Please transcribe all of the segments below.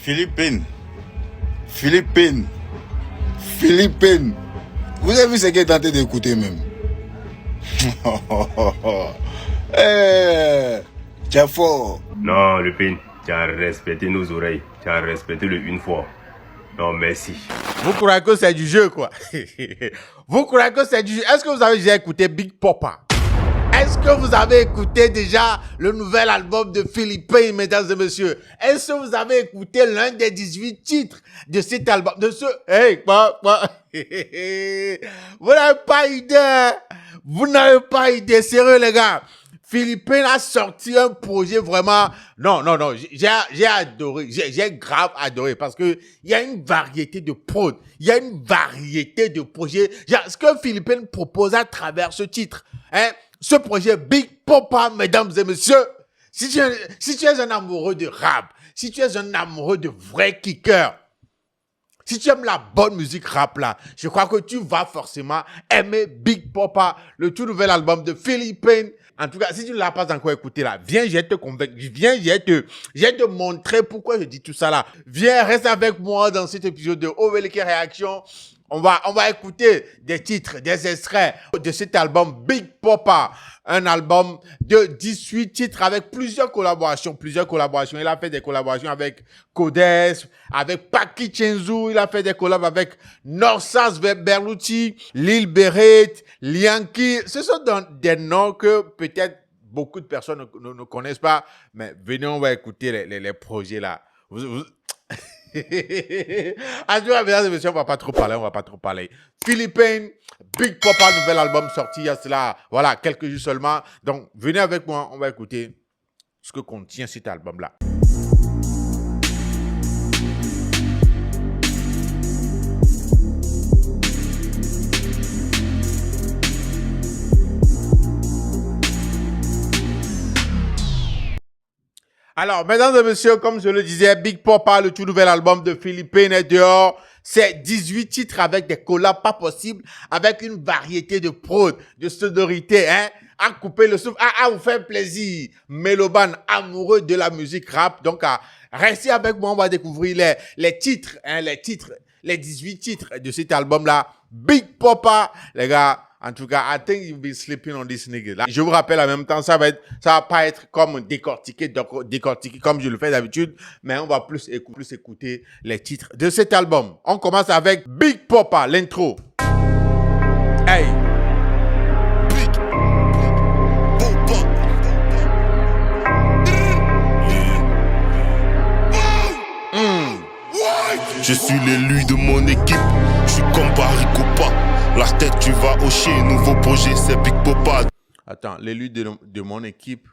Philippines. Philippines. Philippines. Vous avez vu ce qu'il est tenté d'écouter même. Tu es fort. Non, Lupin, tu as respecté nos oreilles. Tu as respecté le une fois. Non, merci. Vous croyez que c'est du jeu, quoi? Vous croyez que c'est du jeu? Est-ce que vous avez déjà écouté Big Papa? Est-ce que vous avez écouté déjà le nouvel album de Philippines, mesdames et messieurs? Est-ce que vous avez écouté l'un des 18 titres de cet album? De ce... Hey, quoi? Vous n'avez pas idée. Vous n'avez pas idée. Sérieux, les gars. Philippines a sorti un projet vraiment... Non. J'ai adoré. J'ai grave adoré parce que il y a une variété de prod. Il y a une variété de projets. Ce que Philippines propose à travers ce titre, hein, ce projet Big Papa, mesdames et messieurs, si tu es un amoureux de rap, si tu es un amoureux de vrai kicker, si tu aimes la bonne musique rap là, je crois que tu vas forcément aimer Big Papa, le tout nouvel album de Philippines. En tout cas, si tu ne l'as pas encore écouté là, viens, je vais te convaincre, je vais te montrer pourquoi je dis tout ça là. Viens, reste avec moi dans cet épisode de Ovelike Réaction. On va écouter des titres, des extraits de cet album Big Papa. Un album de 18 titres avec plusieurs collaborations. Il a fait des collaborations avec Codes, avec Paki Chenzu. Il a fait des collabs avec Norsas Berluti, Lil Beret, Lianki. Ce sont des noms que peut-être beaucoup de personnes ne connaissent pas. Mais venez, on va écouter les projets là. Mesdames et messieurs, on va pas trop parler. Philippines, Big Papa, nouvel album sorti il y a cela, voilà, quelques jours seulement. Donc, venez avec moi, on va écouter ce que contient cet album-là. Alors, mesdames et messieurs, comme je le disais, Big Papa, le tout nouvel album de Philippines est dehors. C'est 18 titres avec des collabs pas possibles, avec une variété de prod, de sonorité, hein, à couper le souffle, à vous faire plaisir. Méloban, amoureux de la musique rap. Donc, restez avec moi, on va découvrir les titres, hein, les 18 titres de cet album-là. Big Papa, les gars. En tout cas, I think you'll be sleeping on this nigga. Là, je vous rappelle en même temps, ça va pas être comme décortiqué comme je le fais d'habitude, mais on va plus écouter les titres de cet album. On commence avec Big Papa, l'intro. Hey. Big Papa. Je suis l'élu de mon équipe, je suis comme Barry Copa. La tête tu vas hocher, nouveau projet c'est Big Papa. Attends, l'élu de mon équipe,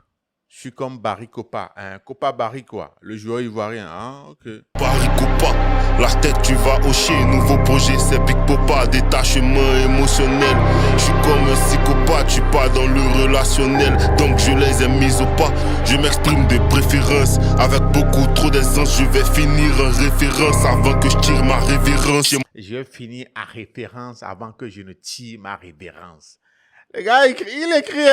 je suis comme Barry Copa. Hein? Copa Barry quoi, le joueur ivoirien. Hein? Ok. Barry Copa, la tête tu vas hocher, nouveau projet c'est Big Papa. Détachement émotionnel, je suis comme un psychopathe, je suis pas dans le relationnel, donc je les ai mis au pas. Je m'exprime de préférence, avec beaucoup trop d'aisance, je vais finir en référence avant que je tire ma révérence. Je vais finir à référence avant que je ne tire ma révérence. Le gars, il écrit.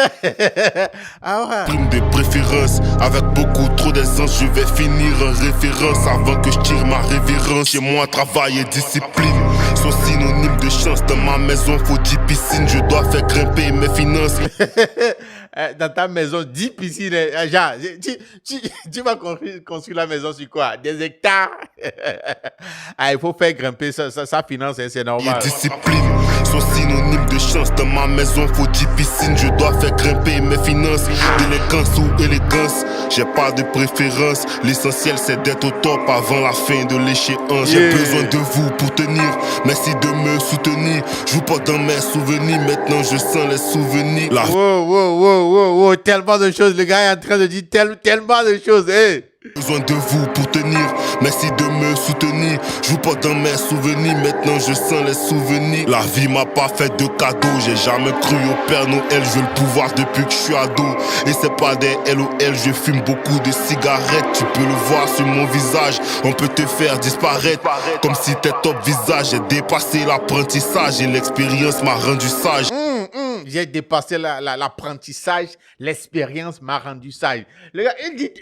Ah ouais. Prime de préférence, avec beaucoup trop d'aisance, je vais finir en référence avant que je tire ma révérence. Chez moi, travail et discipline sont synonymes de chance. Dans ma maison, faut 10 piscines, je dois faire grimper mes finances. Dans ta maison, 10 piscines. Genre, tu vas construire la maison sur quoi? Des hectares? Ah, il faut faire grimper sa finance, hein, c'est normal. Et discipline sont synonymes de chance. Dans ma maison, faut 10 piscines, je dois faire grimper mes finances. D'élégance ou élégance, j'ai pas de préférence. L'essentiel c'est d'être au top avant la fin de l'échéance. J'ai besoin de vous pour tenir, merci de me soutenir. Je joue pas dans mes souvenirs, maintenant je sens les souvenirs. Wow, tellement de choses, le gars est en train de dire tellement de choses, hey. Besoin de vous pour tenir, merci de me soutenir. Je joue pas dans mes souvenirs, maintenant je sens les souvenirs. La vie m'a pas fait de cadeau, j'ai jamais cru au Père Noël. Je veux le pouvoir depuis que je suis ado, et c'est pas des LOL, je fume beaucoup de cigarettes. Tu peux le voir sur mon visage, on peut te faire disparaître comme si t'es top visage. J'ai dépassé l'apprentissage et l'expérience m'a rendu sage. j'ai dépassé l'apprentissage, l'expérience m'a rendu sage. Le gars,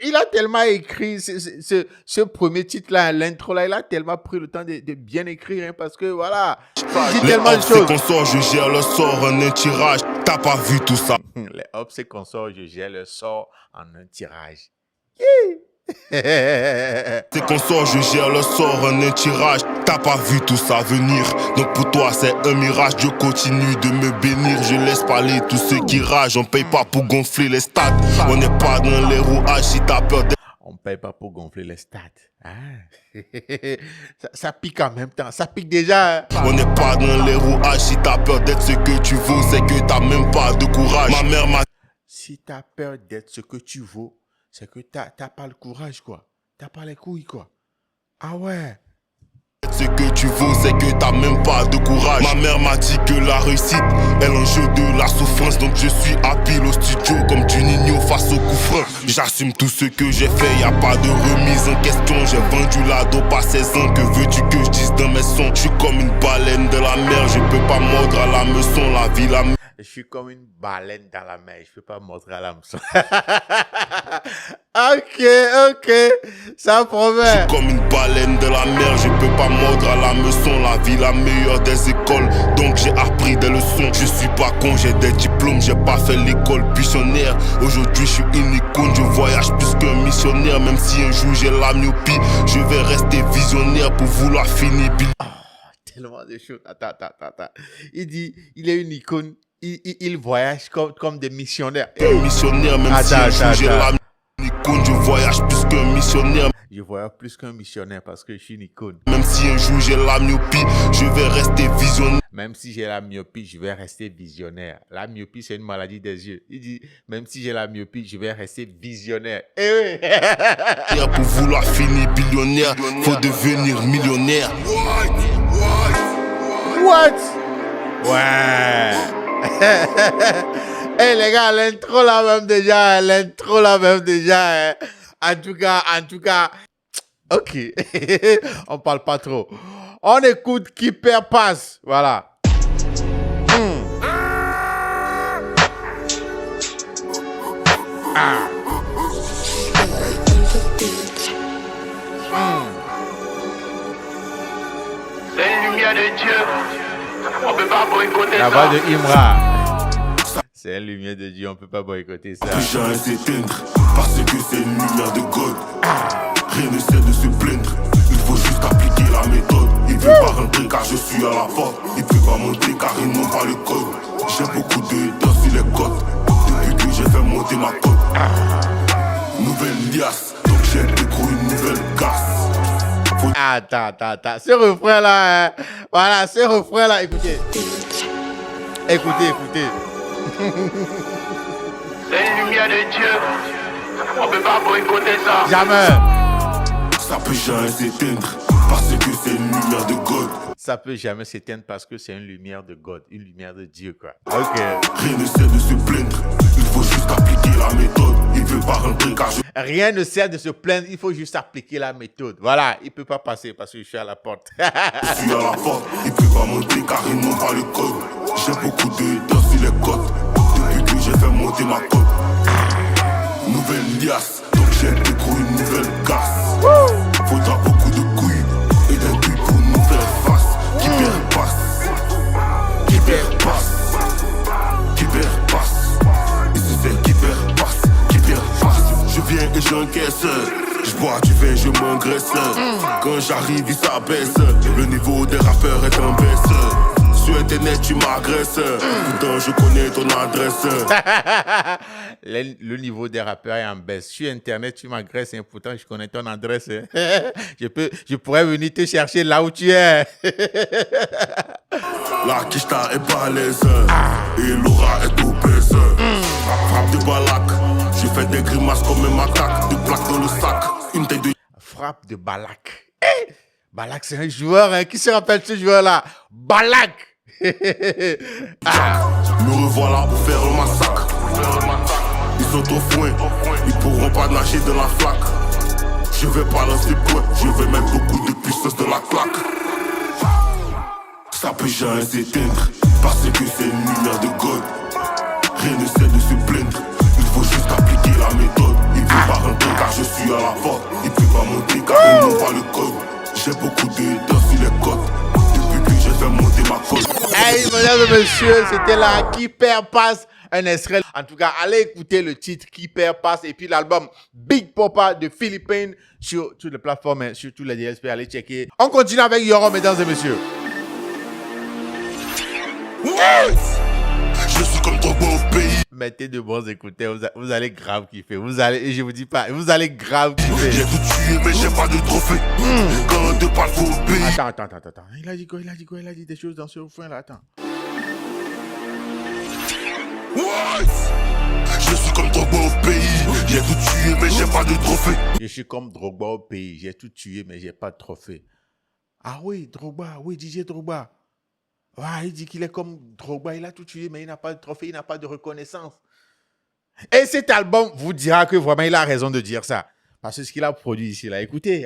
il a tellement écrit ce premier titre-là, l'intro-là, il a tellement pris le temps de bien écrire, hein, parce que voilà, il dit tellement de c'est choses. qu'on sort, je gère le sort en un tirage. T'as pas vu tout ça. Les hop, c'est qu'on sort, je gère le sort en un tirage. C'est qu'on sort, je gère le sort en un tirage. T'as pas vu tout ça venir. Donc pour toi c'est un mirage. Je continue de me bénir. Je laisse parler tous ceux qui ragent. On paye pas pour gonfler les stades. On n'est pas dans les rouages. Si t'as peur d'être... On paye pas pour gonfler les stats. Ah. ça pique en même temps. Ça pique déjà. Hein. On n'est pas dans les rouages. Si t'as peur d'être ce que tu vaux, c'est que t'as même pas de courage. Ma mère m'a... Si t'as peur d'être ce que tu vaux, c'est que t'as pas le courage, quoi. T'as pas les couilles, quoi. Ah ouais. Ce que tu vaux, c'est que t'as même pas de courage. Ma mère m'a dit que la réussite est l'enjeu de la souffrance. Donc je suis à pile au studio comme Juninho face au coup franc. J'assume tout ce que j'ai fait, y a pas de remise en question. J'ai vendu la dope à 16 ans. Que veux-tu que je dise dans mes sons? Je suis comme une baleine de la mer, je peux pas mordre à l'hameçon. La vie, la... Je suis comme une baleine dans la mer, je peux pas montrer à l'hameçon. Ok, ça promet. Je suis comme une baleine de la mer, je peux pas mordre à l'hameçon. La vie, la meilleure des écoles, donc j'ai appris des leçons. Je suis pas con, j'ai des diplômes, j'ai pas fait l'école buissonnière. Aujourd'hui je suis une icône, je voyage plus qu'un missionnaire. Même si un jour j'ai la myopie, je vais rester visionnaire pour vouloir finir. Tellement de choses. Attends. Il dit, il est une icône. Il voyage comme des missionnaires. Missionnaire, même si un jour j'ai la icône, je voyage plus qu'un missionnaire. Je voyage plus qu'un missionnaire parce que je suis une icône. Même si un jour j'ai la myopie, je vais rester visionnaire. Même si j'ai la myopie, je vais rester visionnaire. La myopie, c'est une maladie des yeux. Il dit, même si j'ai la myopie, je vais rester visionnaire. Eh oui. Pour vouloir finir billionnaire, faut devenir millionnaire. What? Ouais. Eh les gars, l'intro là même déjà. Hein. En tout cas. Ok. On parle pas trop. On écoute qui perd passe. Voilà. C'est une lumière de Dieu. On peut pas boycotter La ça. voix de Imra. C'est une lumière de Dieu, on peut pas boycotter ça. J'ai un s'éteindre parce que c'est une lumière de God. Rien ne sert de se plaindre. Il faut juste appliquer la méthode. Il veut pas rentrer car je suis à la porte. Il peut pas monter car ils n'ont pas le code. J'ai beaucoup de haters sur les côtes. Depuis que j'ai fait monter ma cote. Nouvelle liasse, donc j'ai découvert une nouvelle casse. Attends. Ce refrain là, hein. Voilà, ce refrain là, écoutez. Écoutez. C'est une lumière de Dieu. On peut pas boycotter ça. Jamais. Ça peut jamais s'éteindre parce que c'est une lumière de God. Ça peut jamais s'éteindre parce que c'est une lumière de God, une lumière de Dieu, quoi. Ok. Rien ne sert de se plaindre. Il faut juste appliquer la méthode. Il veut pas rentrer car je Rien ne sert de se plaindre, il faut juste appliquer la méthode. Voilà, il peut pas passer parce que je suis à la porte. suis à la porte. Il peut pas monter car ils n'ont pas le code. J'ai beaucoup de haters sur les côtes. Depuis que j'ai fait monter ma cote. Nouvelle liasse, donc j'ai découvert une nouvelle casse. Faudra beaucoup de couilles et d'un cul pour nous faire face. Qui perd passe. Qui perd passe. Qui perd passe. Ici c'est qui perd passe. Qui perd passe. Je viens et j'encaisse. Je bois du vin, je m'engraisse. Quand j'arrive, il s'abaisse. Le niveau des rappeurs est en baisse. Sur internet, tu m'agresses. Pourtant, je connais ton adresse. Le niveau des rappeurs est en baisse. Sur internet, tu m'agresses, hein. Pourtant je connais ton adresse. Hein. Je pourrais venir te chercher là où tu es. La quicheta est balèze. Et l'aura est obèse. Frappe de balac. Je fais des grimaces comme un macaque. De plaques dans le sac. Une tête de... Frappe de Balak. Hey, Balak, c'est un joueur, hein. Qui se rappelle ce joueur-là? Balak. Me revoilà pour faire le massacre. Ils sont au foin. Ils pourront pas nager dans la flaque. Je vais balancer points. Je vais mettre beaucoup de puissance dans la claque. Ça peut jamais s'éteindre parce que c'est une lumière de God. rien n'essaie de se plaindre. Il faut juste appliquer la méthode. Il veut pas rentrer car je suis à la porte. Il peut pas monter car ils n'ont pas le code. J'ai beaucoup de haters sur les côtes. Depuis que j'ai fait monter ma cote. Hey, mesdames et messieurs, c'était là Qui perd passe, un extrait. En tout cas, allez écouter le titre Qui perd passe et puis l'album Big Papa de Philippine sur toutes les plateformes et sur tous les DSP. Allez checker. On continue avec Yoro, mesdames et messieurs. Je suis comme Drogba au pays. Mettez de bons écouteurs, vous allez grave kiffer. Vous allez, et je vous dis pas, vous allez grave kiffer. J'ai tout tué mais j'ai pas de trophée. Quand on te parle faut obéir. Attends. Il a dit quoi? Il a dit des choses dans ce refrain là. Attends. Je suis comme Drogba au pays. J'ai tout tué mais j'ai pas de trophée. Je suis comme Drogba au pays. J'ai tout tué mais j'ai pas de trophée. Ah oui, Drogba. Oui, DJ Drogba. Ouais, il dit qu'il est comme Drogba. Il a tout tué mais il n'a pas de trophée. Il n'a pas de reconnaissance. Et cet album vous dira que vraiment il a raison de dire ça. Parce que ce qu'il a produit ici là, écoutez.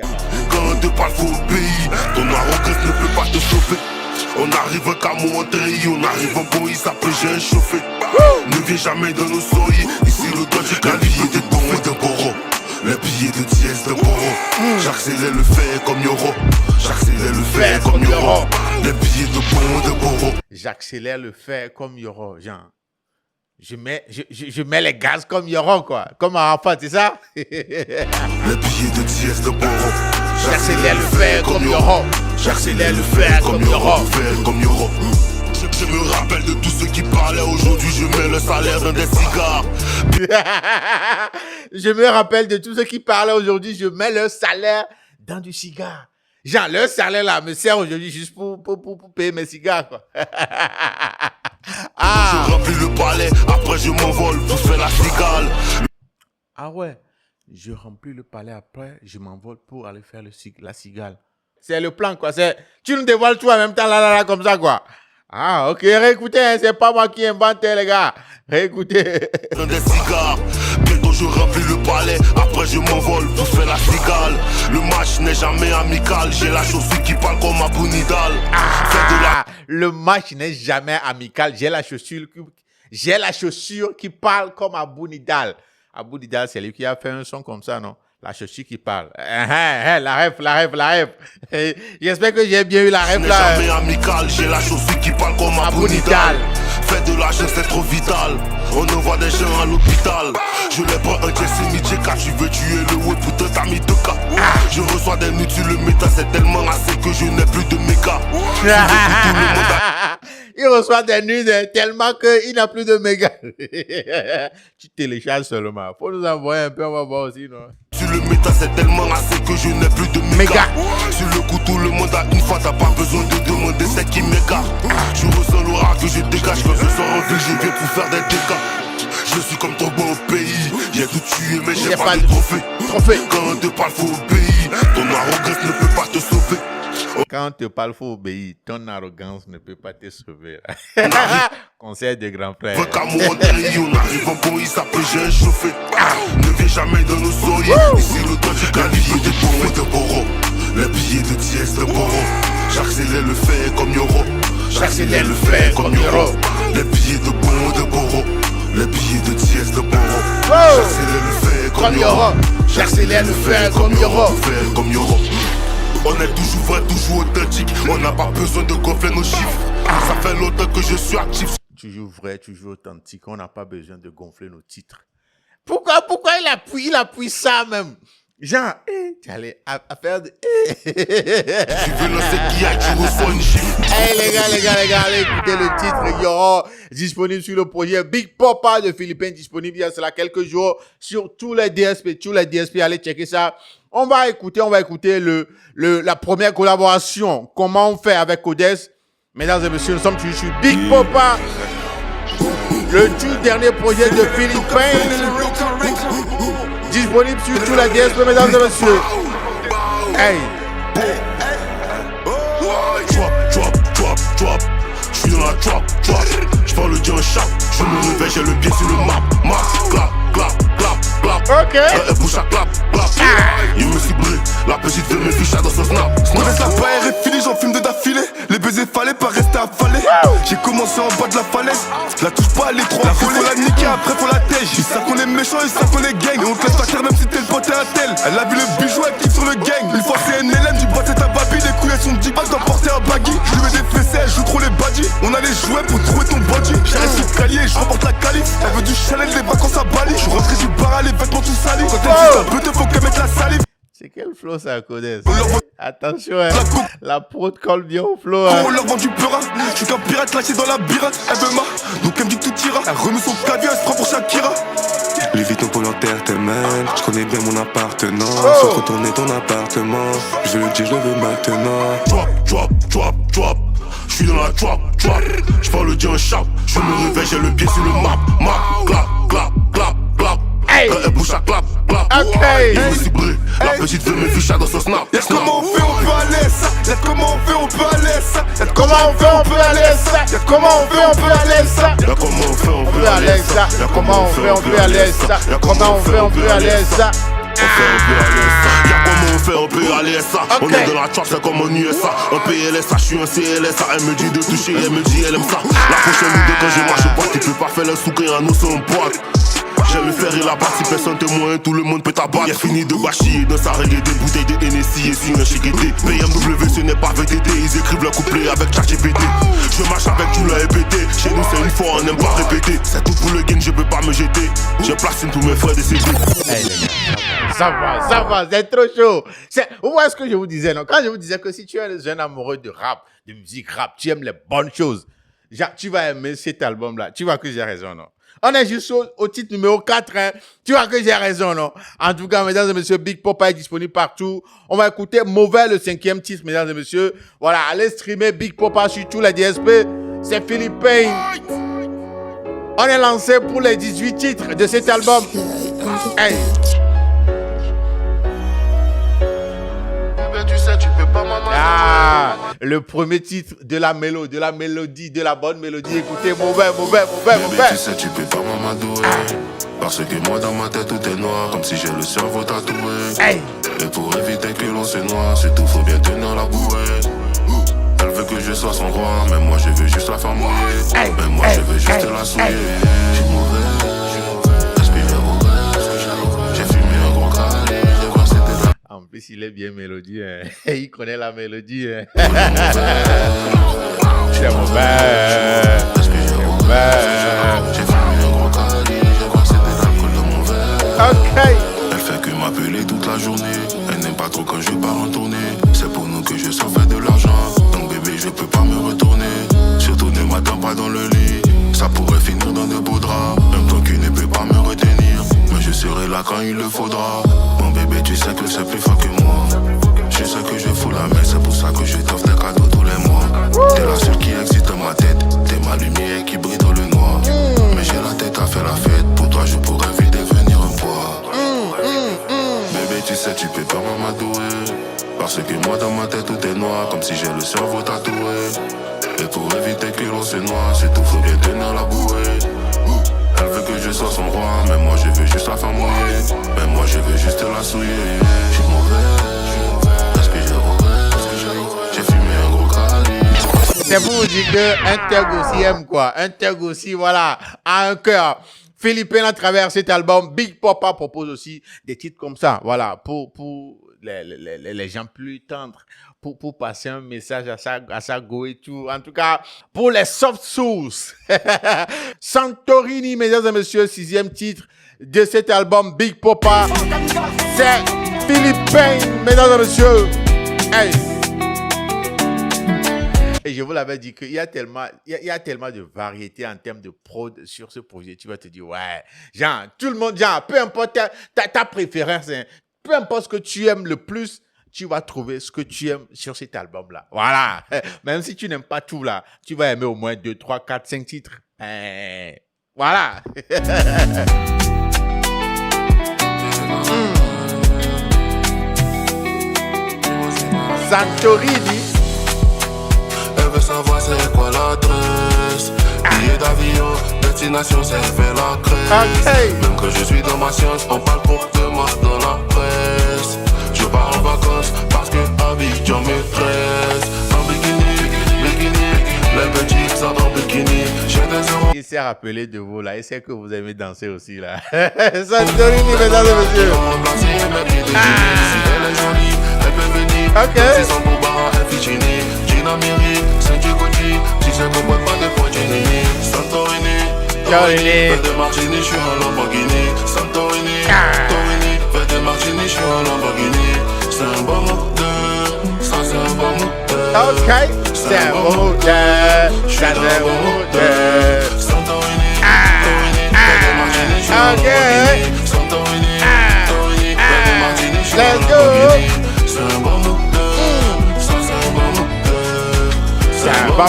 Quand on te parle faut obéir. Ton arrogance ne peut pas te sauver. On arrive un camo en treillis, on arrive en bois, ça peut j'ai un chauffé. Ne viens jamais dans nos souris. Ici le doigt du clavier des bons de Boro. Les billets de dièse de Boro. J'accélère le fer comme Yoro. J'accélère le fer comme Yoro. Les billets de bons de Boro. J'accélère le fer comme Yoro. Genre, je mets les gaz comme Yoro, quoi. Comme Arafat, c'est ça? Les billets de dièse de Boro. J'accélère le fer comme Yoro. J'accélère le fer comme Yoro. Je me rappelle de tous ceux qui parlaient aujourd'hui. Je mets le salaire dans des cigares. Je me rappelle de tous ceux qui parlaient aujourd'hui. Je mets leur salaire dans du cigare. Genre, leur salaire là me sert aujourd'hui juste pour payer mes cigares, quoi. Ah. Je remplis le palais, après je m'envole pour faire la cigale. Ah ouais. Je remplis le palais après, je m'envole pour aller faire la cigale. C'est le plan, quoi. Tu nous dévoiles tout en même temps, là, comme ça, quoi. Ah, ok, réécoutez, hein, c'est pas moi qui invente, les gars. Réécoutez. Dans des cigares, bientôt je remplis le palais, après je m'envole pour faire la cigale. Le match n'est jamais amical, j'ai la chaussure qui parle comme Abou Nidal. Le match n'est jamais amical, j'ai la chaussure qui parle comme Abou Nidal. Abou Nidal, c'est lui qui a fait un son comme ça, non? La chaussure qui parle. La ref. J'espère que j'ai bien eu la ref là. Jamais amical, j'ai la chaussure qui parle comme Abou Nidal. Fais de l'argent, c'est trop vital. On envoie des gens à l'hôpital. Je les prends un Jesse Midjeka. Tu veux tuer le web, putain, t'as mis 2K. Je reçois des nudes sur le méta, c'est tellement assez que je n'ai plus de méga. Il reçoit des nudes tellement qu'il n'a plus de méga. Tu télécharges seulement. Faut nous envoyer un peu, on va voir aussi, non? Sur le méta, c'est tellement assez que je n'ai plus de méga. Sur le coup, tout le monde a une fois, t'as pas besoin de demander c'est qui méga. Je ressens l'aura que je dégage quand je sors en ville, je viens pour faire des dégâts. Je suis comme Drogba au pays, j'ai tout tué mais j'ai pas de trophée. Quand on te parle faut obéir, ton arrogance ne peut pas te sauver. Quand on te parle faut obéir, ton arrogance ne peut pas te sauver. Conseil des grands frères. On arrive en bon, ça peut j'ai un chauffé. Ne viens jamais dans nos souris. Ici le doigt du clavier des bons de Boro. Les billets de dièse de Boro. J'accélère le fer comme Yoro. J'accélère le fer comme Yoro. Les billets de bons de Boro. Les billets de dièse de Boro. J'accélère le fer comme Yoro. J'accélère le fer comme Yoro. On est toujours vrai, toujours authentique. On n'a pas besoin de gonfler nos chiffres. Ça fait longtemps que je suis actif. Toujours vrai, toujours authentique. On n'a pas besoin de gonfler nos titres. Pourquoi il appuie ça même? Genre, tu allais à faire de... Tu veux lancer qui a tu reçois une gifle. Hey les gars, allez écouter le titre Yoro, disponible sur le projet Big Papa de Philippines, disponible il y a cela quelques jours sur tous les DSP, allez checker ça. On va écouter la première collaboration, comment on fait avec Codes. Mesdames et messieurs, nous sommes toujours sur Big Papa, le tout dernier projet de Philippines, disponible sur tous les DSP, mesdames et messieurs. Hey. Drop. Je suis dans la drop. Je prends le dieu en chape. Je me réveille, j'ai le pied sur le map. Clap. Ok. Bouche à clap. Il me ciblé. La petite veut me ficher dans son snap. Mauvaise la paire est finie, j'en fume de d'affilée. Les baiser, fallait pas rester affalé. J'ai commencé en bas de la falaise. La touche pas, les trois volets. Faut la niquer, après faut la tège. Ils savent qu'on est méchants, ils savent qu'on est gang. Et on te laisse pas clair même si t'es le pote à un tel. Elle a vu le bijou, elle kiffe sur le gang. Une fois c'est NLM, du bras c'est ta babi. Des couilles elles sont 10 balles, doit porter un baggy. Je lui mets des fessées, elle joue trop les baddies. On a les jouets pour trouver ton body. J'arrive sur le calier, je remporte la calife. Elle veut du Chanel, les vacances à Bali. Je suis rentré du bar, les vêtements tout salis. Quand elle dit ça peut te faut qu'elle mette la salive. C'est quel flow ça, Codès? Attention, hein. La prod colle bien au flow. On leur vend du peurat. Je suis qu'un pirate lâché dans la bira. Elle veut ma, donc elle me dit que tout ira. Elle remet son clavier, elle se prend pour Shakira. Les Vuitton pour l'entertainment. Je connais bien mon appartenance. Faut retourner ton appartement. Je le dis, je le veux maintenant. Drop. Je suis dans la trap. Je parle le dieu en chape. Je me réveille, j'ai le pied sur le map. Clap. Hey. Elle bouge à clap. Ok. La petite veut me ficher dans son snap. Y'a comment on fait, on peut aller ça. Y'a comment on fait, on peut aller ça. Y'a Comment on fait, on peut aller ça. Comment on fait, on peut aller ça. Y'a comment on fait, on On peut peut aller ça. Y'a Comment on fait, on peut aller ça. Comment on fait, on peut aller ça. Y'a comment on fait, on peut aller ça. On Ok. est dans la trap, c'est comme en USA. En PLSA, je suis un CLSA. Elle me dit de toucher, elle me dit elle aime ça. La prochaine idée quand je marche pas, tu peux pas faire le souk et un os en boîte. J'aime le faire et la batte, si personne te moyen, tout le monde peut t'abattre. Il a fini de bâcher dans sa reggae, des bouteilles de NSI et sur un chiqueté. BMW ce n'est pas VTT, ils écrivent le couplet avec ChatGPT. Je marche avec tout la EPT, chez nous c'est une fois, on n'aime pas répéter. C'est tout pour le game, je peux pas me jeter. J'ai placé tous mes frères décédés. Hey, les gars, ça va, c'est trop chaud. Vous voyez ce que je vous disais, non? Quand je vous disais que si tu es un jeune amoureux de rap, de musique rap, tu aimes les bonnes choses, genre, tu vas aimer cet album-là. Tu vois que j'ai raison, non? On est juste au titre numéro 4, hein. Tu vois que j'ai raison, non? En tout cas, mesdames et messieurs, Big Papa est disponible partout. On va écouter Mauvais, le 5e titre, mesdames et messieurs. Voilà, allez streamer Big Papa sur tous les DSP. C'est Philippe Payne. On est lancé pour les 18 titres de cet album. Hey. Tu sais, tu peux pas m'amadouer. Ah, le premier titre de la mélodie, de la bonne mélodie. Écoutez, mauvais. Bébé, tu sais, tu peux pas m'amadouer. Parce que moi, dans ma tête, tout est noir. Comme si j'ai le cerveau tatoué. Hey. Et pour éviter que l'on se noie, surtout faut bien tenir la bouée. Elle veut que je sois son roi, mais moi, je veux juste la faire mouiller. Hey. Mais moi, je veux juste la souiller. Je suis mauvais. J'ai fumé un gros calibre. J'ai versé des larmes. En plus, il est bien mélodieux. Hein. Il connaît la mélodie. Hein. C'est mauvais. J'ai fumé un gros calibre. J'ai versé des larmes dans mon verre. Ok. Elle fait que m'appeler toute la journée. Elle n'aime pas trop quand je pars en tournée. C'est pour nous que je sors faire de l'argent. Donc bébé, je peux pas me retourner. Surtout ne m'attends pas dans le lit. Ça pourrait finir dans de beaux draps. Un temps qui ne peut pas me retenir. Mais je serai là quand il le faudra. Mon bébé, tu sais que c'est plus fort que moi. Je sais que je fous la merde. C'est pour ça que je t'offre des cadeaux tous les mois. T'es la seule qui excite dans ma tête. T'es ma lumière qui brille dans le noir. Mais j'ai la tête à faire la fête. Pour toi, je pourrais vite devenir un poids. Bébé, tu sais, tu peux pas m'amadouer. Parce que moi, dans ma tête, tout est noir. Comme si j'ai le cerveau tatoué. Et pour éviter que l'on se noie, c'est tout, faut bien tenir la bouée. Elle veut que je sois son roi, mais moi je veux juste la faire mouiller. Mais moi je veux juste la souiller. Je suis mauvais, parce que j'ai mauvais. J'ai fumé un gros calibre. C'est pour vous dire qu'un Tug aussi aime quoi. Un Tug aussi, voilà, a un cœur. Philippe Payne à travers cet album. Big Papa propose aussi des titres comme ça. Voilà, pour les gens plus tendres. Pour passer un message à sa go et tout. En tout cas, pour les soft sources. Santorini, mesdames et messieurs, 6e titre de cet album Big Papa. C'est Philippe Payne, mesdames et messieurs. Hey. Et je vous l'avais dit qu'il y a tellement de variété en termes de prod sur ce projet. Tu vas te dire, ouais, genre, tout le monde, genre, peu importe ta préférence, hein, peu importe ce que tu aimes le plus, tu vas trouver ce que tu aimes sur cet album-là. Voilà. Même si tu n'aimes pas tout là, tu vas aimer au moins 2, 3, 4, 5 titres. Voilà. Santorini. Elle veut savoir c'est quoi l'adresse. Billet d'avion, destination, c'est fait la crèche. Okay. Même que je suis dans ma science, on parle pour de moi dans la presse. Je pars en vacances parce que Abidjan me stresse. En bikini, s'est rappelé de vous là. Il sait que vous aimez danser aussi là. Santorini, mesdames et messieurs. Ok. Santorini. de Martini, je suis en Lamborghini. Santorini, Santorini, fais de Martini, je suis en Lamborghini. C'est un bon mood, ça c'est un bon mood. Ok, c'est un bon mood, c'est un bon mood. Santorini, Santorini, fais de Martini, je suis en Lamborghini. Santorini, Santorini, fais de Martini, je suis en Lamborghini. C'est un bon mood, ça c'est un bon mood. C'est un bon mood,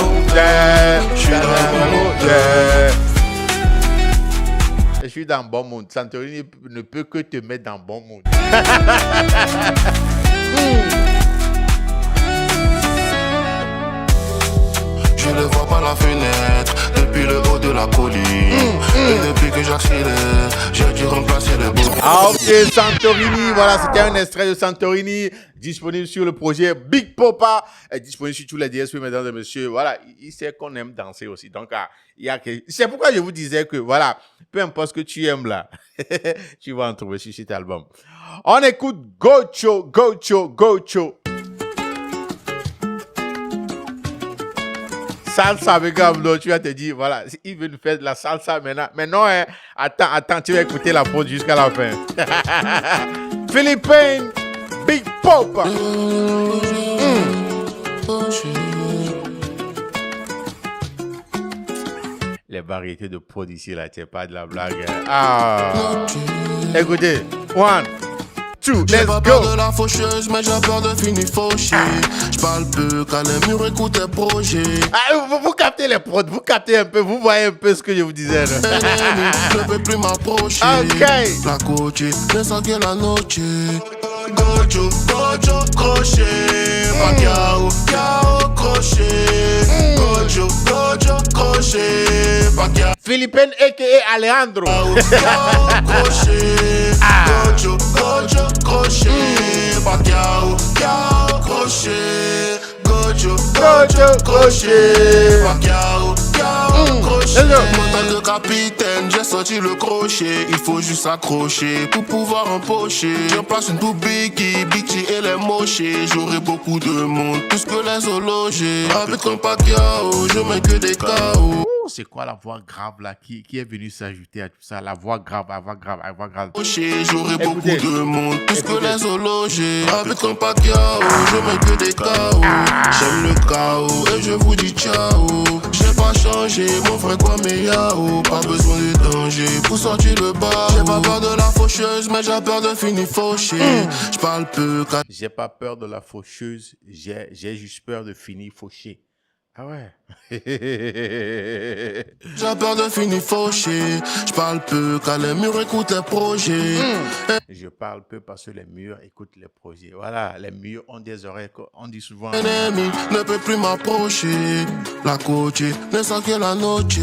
c'est un bon mood. Je suis dans bon mood. Santorini ne peut que te mettre dans bon mood. Je ne vois pas la fenêtre depuis le haut de la colline. Et depuis que j'accélère, j'ai dû remplacer les bouts. Ah, ok, Santorini, voilà, c'était un extrait de Santorini, disponible sur le projet Big Popa, disponible sur tous les DSP, mesdames et messieurs. Voilà, il sait qu'on aime danser aussi. Donc, il y a que... C'est pourquoi je vous disais que, voilà, peu importe ce que tu aimes là, tu vas en trouver sur cet album. On écoute Gocho, Gocho, Gocho. Salsa, regarde, tu vas te dire, voilà, il veut nous faire de la salsa maintenant. Mais non, hein, attends, tu vas écouter la pause jusqu'à la fin. Philippine, Big Popa. Les variétés de prod ici, là, c'est pas de la blague. Hein. Ah. Écoutez, 1, 2, J'ai let's pas go. peur de la faucheuse, mais j'ai peur de finir fauché. J'parle peu quand les murs écoutent tes projets. Ah, vous captez les prods, vous captez un peu, vous voyez un peu ce que je vous disais. Là. Ennemi, ne peut plus m'approcher. Ok. La coach, ne sent que la noche. Gojo, Gojo, crochet. Pacquiao, Cao, crochet. Gojo, Gojo, crochet. Pacquiao, Philippine a.k.a. Alejandro. Cao, crochet. Gojo, Gojo, crochet. Pacquiao, Cao, crochet. Gojo, Gojo, crochet. Pacquiao, Cao, crochet. Montagne de capitaine, j'ai sorti le crochet. Il faut juste s'accrocher pour pouvoir empocher. Je place une double Biggie, Biggie et les mochés. J'aurai beaucoup de monde, plus que les zoologés. Arbitre comme Pacquiao, je mets que des KO. C'est quoi la voix grave là qui est venue s'ajouter à tout ça? La voix grave, la voix grave, la voix grave. J'aurai beaucoup Écoutez. de monde, plus que Écoutez. les zoologés. Arbitre comme Pacquiao, je mets que des KO. J'aime le chaos et je vous dis ciao. J'ai pas changé, mon frère quoi mais yao. Pas besoin de danger pour sortir le bas. J'ai pas peur de la faucheuse, mais j'ai peur de finir fauché. J'parle peu quand J'ai pas peur de la faucheuse, j'ai juste peur de finir fauché. Ah ouais. j'ai peur de finir fauché. J'parle peu quand les murs écoutent les projets. Je parle peu parce que les murs écoutent les projets. Voilà, les murs ont des oreilles, on dit souvent. Ennemi ne peut plus m'approcher. La coach ne sent que la noche.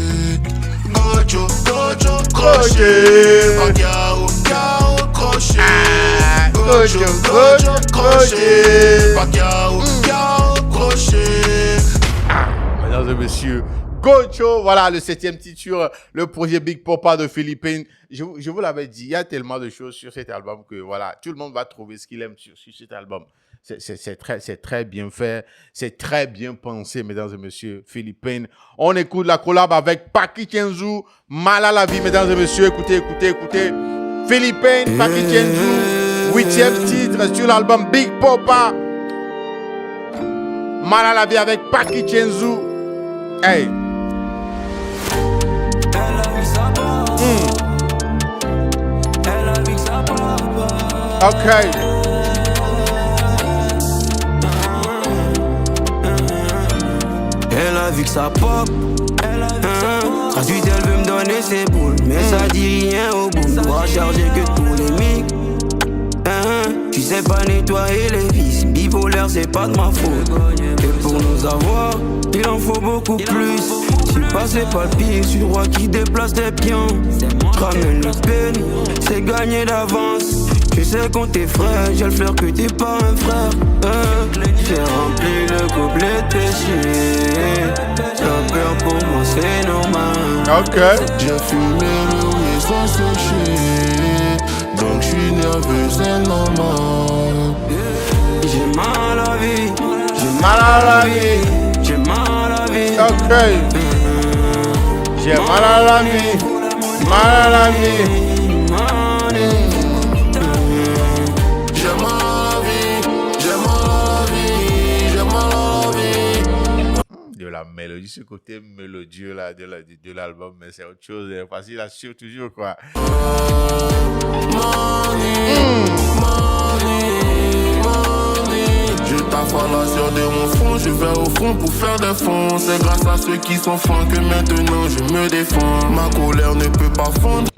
Gojo, Gojo, crochet. Pacquiao, Cao, crochet. Gojo, Gojo, crochet. Pacquiao, Cao, crochet. Mesdames et messieurs, Gocho, voilà le 7e titre sur le projet Big Popa de Philippines. Je vous l'avais dit, il y a tellement de choses sur cet album que voilà, tout le monde va trouver ce qu'il aime sur cet album. C'est très bien fait, c'est très bien pensé, mesdames et messieurs, Philippines. On écoute la collab avec Paki Chenzu, Mal à la vie, mesdames et messieurs. Écoutez. Philippines, Paki Chenzu, 8e titre sur l'album Big Popa. Mal à la vie avec Paki Chenzu. Hey. Ok. Elle a vu que ça pop. Ensuite elle veut me donner ses boules, mais ça dit rien au bout. Doit charger que tous les mics. Tu sais pas nettoyer les vis. Bipolaire c'est pas de ma faute. Et pour nous avoir, il en faut beaucoup plus. Si passé pas le pied sur le roi qui déplace tes pions. Ramène le penny, c'est gagné d'avance. Tu sais qu'on t'es frère, j'ai le flair que t'es pas un frère. J'ai rempli le gobelet de péché. T'as peur pour moi c'est normal. Ok. J'ai fumé le weed sans sécher, donc j'suis nerveux, c'est normal. J'ai mal à la vie, Mal à la vie. j'ai mal à la vie. Ok. J'ai mal à la vie. Mal à la vie. J'ai mal à la vie, j'ai mal à la vie, j'ai mal à la vie. De la mélodie, ce côté mélodieux là de l'album, mais c'est autre chose. Hein, parce qu'il assure toujours quoi. Je t'affale sur de mon front, je vais au front pour faire des fonds. C'est grâce à ceux qui sont fins que maintenant je me défends. Ma colère ne peut pas fondre.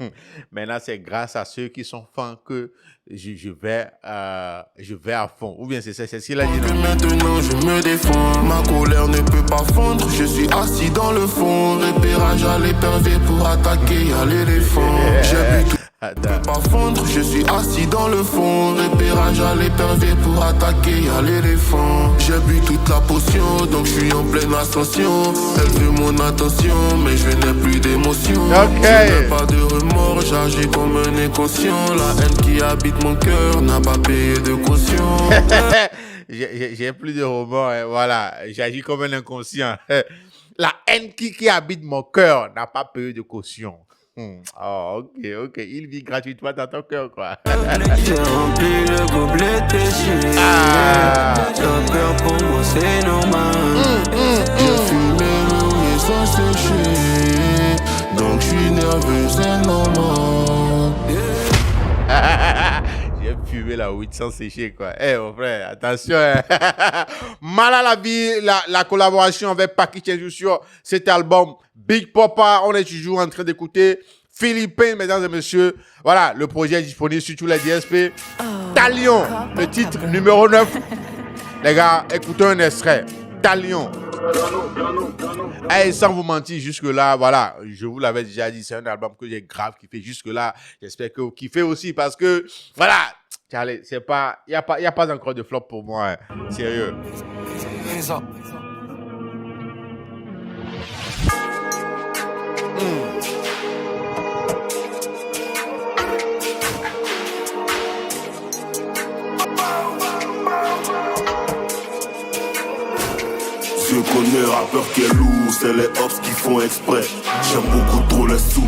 Maintenant, c'est grâce à ceux qui sont fans que je vais à fond. Ou bien c'est ce qu'il a dit. Que Non? maintenant je me défends. Ma colère ne peut pas fondre. Je suis assis dans le fond. Repérage à l'épervier pour attaquer à l'éléphant. J'ai bu tout. Attends. Pas fondre, je suis assis dans le fond. Repérage à l'épervier pour attaquer à l'éléphant. J'ai bu toute la potion, donc je suis en pleine ascension. Elle veut mon attention, mais je n'ai plus d'émotion. Ok. Je n'ai pas de remords, j'agis comme un inconscient. La haine qui habite mon cœur n'a pas payé de caution. J'ai plus de remords. Hein, voilà, j'agis comme un inconscient. La haine qui habite mon cœur n'a pas payé de caution. Oh, ok. Il vit gratuitement dans ton cœur, quoi. J'ai rempli le gobelet péché. La peur pour moi c'est normal. J'ai fumé le weed sans sécher, donc je suis nerveux, c'est normal. J'ai fumé la weed sans sécher, quoi. Eh, mon frère, attention. Hein. Mal à la vie, la collaboration avec Paki Chenju sur cet album Big Papa. On est toujours en train d'écouter Philippines, mesdames et messieurs. Voilà, le projet est disponible sur tous les DSP. Talion, le titre numéro 9. Les gars, écoutez un extrait. Talion. Et sans vous mentir, jusque-là, voilà, je vous l'avais déjà dit, c'est un album que j'ai grave kiffé jusque-là. J'espère que vous kiffez aussi parce que, voilà, c'est pas, il n'y a pas encore de flop pour moi, hein. Sérieux. Je connais rappeur qui est lourd, c'est les hops qui font exprès. J'aime beaucoup trop les sous,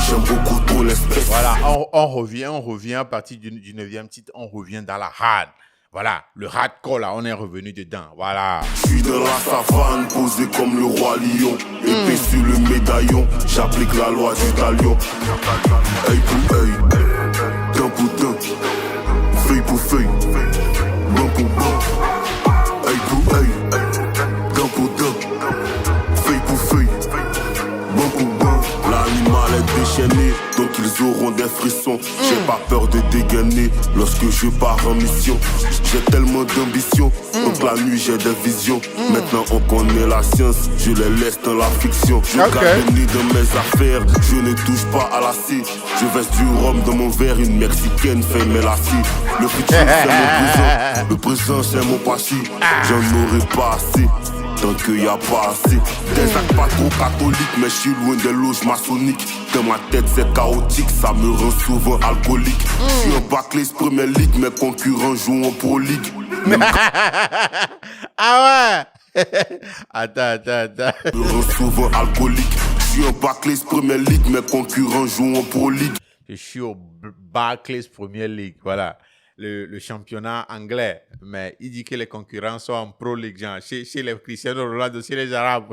j'aime beaucoup trop l'espèce. Voilà, on revient à partir du 9e titre, on revient dans la hard. Voilà, le hardcore là, on est revenu dedans, voilà. Je suis dans la savane, posé comme le roi lion. Épée sur le médaillon, j'applique la loi du talion. Œil pour œil, dent pour dent, feuille pour feuille, banc pour banc. Œil pour œil, dent pour dent, feuille pour feuille, banc pour banc. L'animal est déchaîné, donc ils auront des frissons. J'ai pas peur de dégainer lorsque je pars en mission. J'ai tellement d'ambition, donc la nuit j'ai des visions. Maintenant on connaît la science, je les laisse dans la fiction. Je garde le nez dans mes affaires, je ne touche pas à la scie. Je verse du rhum dans mon verre, une mexicaine fait mes lacis. Le futur c'est mon présent, le présent c'est mon passé. J'en aurai pas assez, tant qu'il y a pas assez. Des actes pas trop catholiques, mais je suis loin des loges maçonniques. Dans ma tête c'est chaotique, ça me rend souvent alcoolique. Je suis en Barclays Premier League, mes concurrents jouent en Pro League. Ah ouais. Attends. Me rend souvent alcoolique. Je suis en Barclays Premier League, mes concurrents jouent en Pro League. Je suis au Barclays Premier League, voilà. Le championnat anglais, mais il dit que les concurrents sont en Pro League, genre chez les Cristiano Ronaldo, chez les Arabes.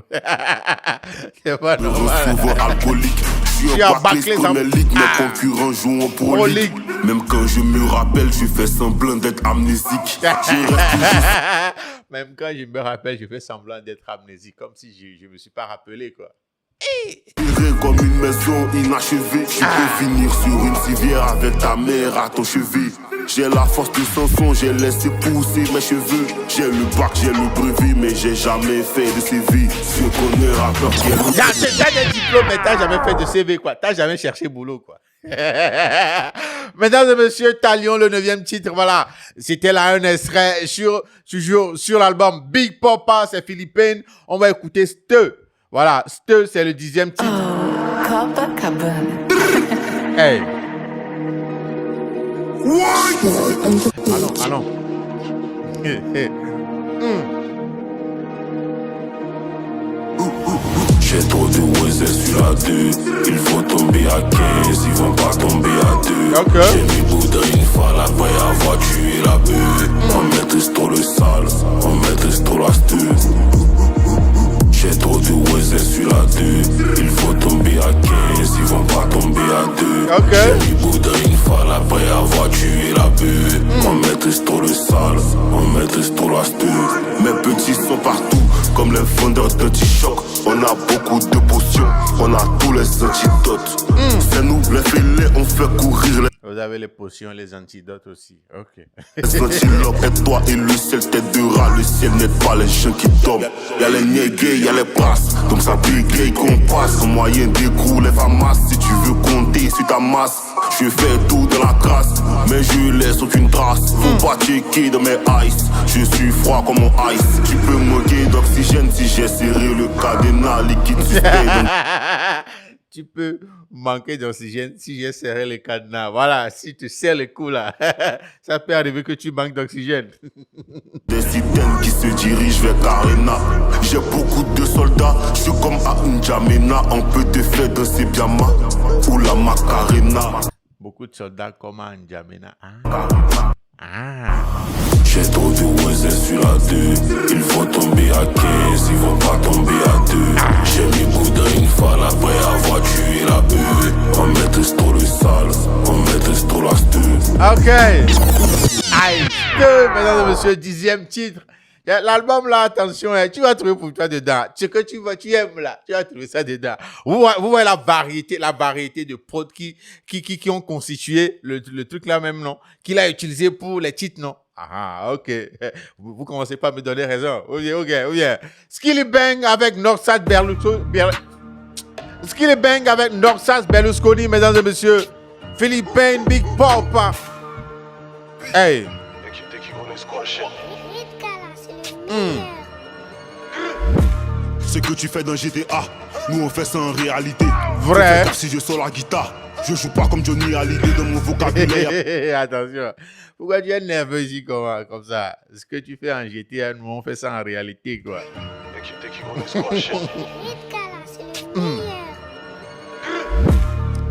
C'est pas Me rend normal. souvent alcoolique. Je suis en Barclays Premier League, mes concurrents jouent en Pro League. Même quand je me rappelle, je fais semblant d'être amnésique. Je reste toujours. Même quand je me rappelle, je fais semblant d'être amnésique, comme si je me suis pas rappelé, quoi. Comme une maison inachevée, je peux finir sur une civière avec ta mère à ton chevet. J'ai la force de Samson, j'ai laissé pousser mes cheveux. J'ai le bac, j'ai le brevet, mais j'ai jamais fait de CV. Je connais rappeur qui est T'as des diplômes, mais t'as jamais fait de CV, quoi. T'as jamais cherché boulot, quoi. Mesdames et messieurs, Talion, le 9e titre, voilà. C'était là un extrait toujours sur l'album Big Papa, c'est Philippines. On va écouter Ste. Voilà, Ste, c'est le 10e titre. Copacabana. Hey. Ah non. J'ai trop de Wesel sur la 2. Il faut tomber à 15, ils vont pas tomber à 2. Okay. J'ai mis Bouddha une fois après avoir tué la bœuf. On maîtrise trop le sale, on maîtrise trop l'astuce. J'ai trop de Wesel sur la 2. Il faut tomber à 15, ils vont pas tomber à 2. Okay. J'ai mis Bouddha une fois après avoir tué la bœuf. On maîtrise trop le sale, on maîtrise trop l'astuce. Mes petits sont partout, comme les vendeurs d'anti-choc. On a beaucoup de potions, on a tous les antidotes. C'est nous les fêlés, on fait courir les... Vous avez les potions, les antidotes aussi. Ok. Les antilopes, et toi et le ciel, tête de rat, le ciel n'aide pas les gens qui tombent. Y'a les niégués, y'a les passes, donc ça bégaye qu'on passe. En moyen d'écrou, les famas, si tu veux compter sur ta masse. Je fais tout dans la crasse, mais je laisse aucune trace. Faut pas checker dans mes ice, je suis froid comme mon ice. Tu peux moquer d'oxygène si j'ai serré le cadenas liquide suspect. Tu peux manquer d'oxygène si j'ai serré le cadenas. Voilà, si tu serres le cou là, ça peut arriver que tu manques d'oxygène. Des citernes qui se dirigent vers Karena. J'ai beaucoup de soldats, je suis comme à N'Djamena. On peut te faire danser Biama ou la Macarena. Beaucoup de soldats comme à N'Djamena. J'ai trop de Wesel sur la 2. Ils vont tomber à 15, ils vont pas tomber à 2. J'ai mis Bouddha une fois après avoir tué la bœuf. On maîtrise trop le sale, on maîtrise trop l'astuce. Ok. Aïe, mesdames et messieurs, 10e titre. L'album là, attention, tu vas trouver pour toi dedans. Ce que tu aimes là, tu vas trouver ça dedans. Vous voyez la variété de prods qui ont constitué le truc là même, non? Qu'il a utilisé pour les titres, non? Ah, ok. Vous commencez pas à me donner raison. Ok. Skilly Bang avec Northside Berlusconi, mesdames et messieurs. Philippine Big Papa. Hey. Ce que tu fais dans GTA, nous on fait ça en réalité. Vrai. Car si je sors la guitare, je joue pas comme Johnny Hallyday dans mon vocabulaire. Attention. Pourquoi tu es nerveux ici comme ça? Ce que tu fais en GTA, nous on fait ça en réalité, quoi.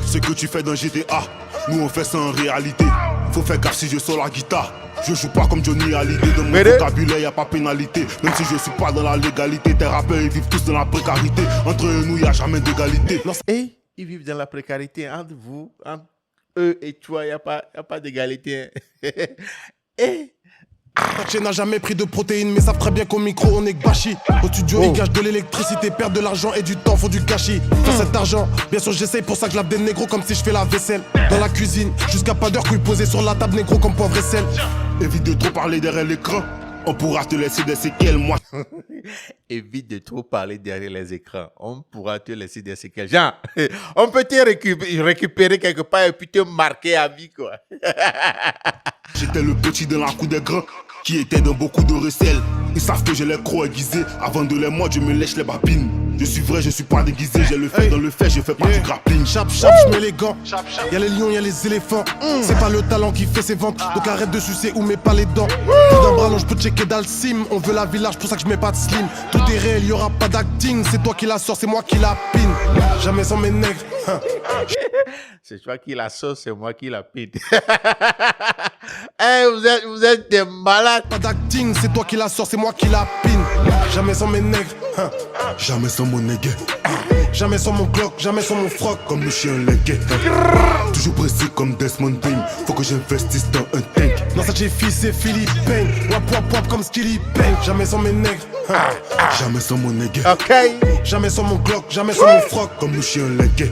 Ce que tu fais dans GTA, nous on fait ça en réalité. Faut faire gaffe si je sors la guitare. Je joue pas comme Johnny Hallyday, dans mon vocabulaire y'a pas pénalité. Même si je suis pas dans la légalité, tes rappeurs ils vivent tous dans la précarité. Entre nous y'a jamais d'égalité. Et ils vivent dans la précarité entre vous, entre eux et toi, y'a pas d'égalité. Et Je n'ai jamais pris de protéines, mais savent très bien qu'au micro on est gâchis. Au studio ils gâchent de l'électricité, perdent de l'argent et du temps, font du gâchis. Faire cet argent, bien sûr j'essaye, pour ça que je lave des négros comme si je fais la vaisselle. Dans la cuisine, jusqu'à pas d'heure, couilles posées sur la table, négro comme poivre et sel. Évite de trop parler derrière l'écran, on pourra te laisser des séquelles, moi. évite de trop parler derrière les écrans. On pourra te laisser des séquelles. Genre, on peut te récupérer quelque part et puis te marquer à vie, quoi. J'étais le petit dans la cour des grands, qui était dans beaucoup de recels. Ils savent que j'ai les crocs aiguisés. Avant de les mordre, je me lèche les babines. Je suis vrai, je suis pas déguisé. J'ai le fait dans le fait, je fais pas du grappling. Chap, je mets les gants. Y'a les lions, y'a les éléphants. C'est pas le talent qui fait ses ventes. Donc arrête de sucer ou mets pas les dents. Plus d'un bras long, je peux checker dans le sim. On veut la village, pour ça que je mets pas de slim. Tout est réel, y'aura pas d'acting. C'est toi qui la sors, c'est moi qui la pine. Jamais sans mes nègres. C'est toi qui la sauce, c'est moi qui la pine. Hey, vous êtes des malades. Pas d'acting, c'est toi qui la sors, c'est moi qui la pine. Jamais sans mes nègres. Jamais sans mon nègre. Jamais sans mon clock, jamais sans mon froc. Comme le chien légué. Toujours précis comme Desmond Bain. Faut que j'investisse dans un tank. Non, ça j'ai fils, c'est Philippine. Wap wap wap comme Skilly Bang. Jamais sans mes nègres. Jamais sans mon nègre. Ok. Jamais sans mon clock, jamais sans mon froc. Comme le chien légué.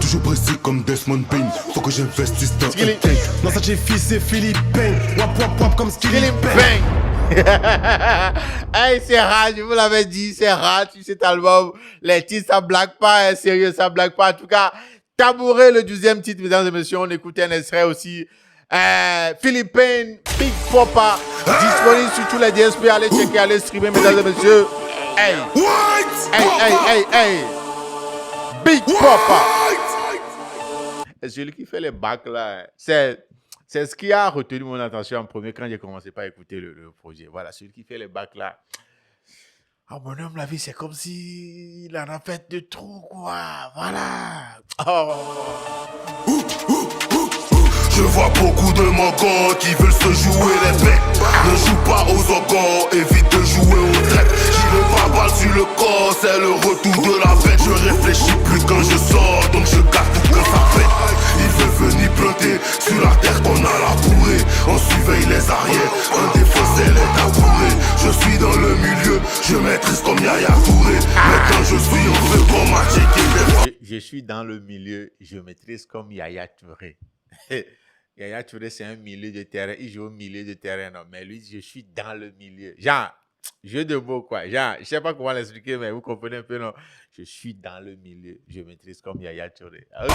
Toujours précis comme Desmond Bain. Faut que j'investisse dans un tank. Non, ça j'ai fils, c'est Philippine. Wap wap wap comme Skilly Bang. Hey, c'est rare, je vous l'avais dit, c'est rare sur cet album. Les titres, ça blague pas, hein, sérieux, ça blague pas. En tout cas, Tabouret, le 12e titre, mesdames et messieurs, on écoutait un extrait aussi. Philippine, Big Papa, disponible sur tous les DSP. Allez checker, allez streamer, mesdames et messieurs. Hey, hey. Big Papa. Et celui qui fait les bacs là, c'est ce qui a retenu mon attention en premier quand j'ai commencé par écouter le projet. Voilà, celui qui fait les bacs là. Ah, mon homme, la vie, c'est comme si il en a fait de trop, quoi. Voilà. Oh. Je vois beaucoup de mongos qui veulent se jouer les becs. Ne joue pas aux ogons, évite de jouer aux traites. J'ai le barbare sur le corps, c'est le retour de la fête. Je réfléchis plus quand je sors, donc je garde tout quand ça pète. Il veut venir planter sur la terre qu'on a labourée. On surveille les arrières, un défaussé les tabourés. Je suis dans le milieu, je maîtrise comme Yaya Touré. Maintenant je suis en feu comme Magic. Je suis dans le milieu, je maîtrise comme Yaya Touré. Yaya Touré, c'est un milieu de terrain. Il joue au milieu de terrain, non. Mais lui, je suis dans le milieu. Genre, jeu de mots, quoi. Genre, je sais pas comment l'expliquer, mais vous comprenez un peu, non? Je suis dans le milieu. Je maîtrise comme Yaya Touré. Okay.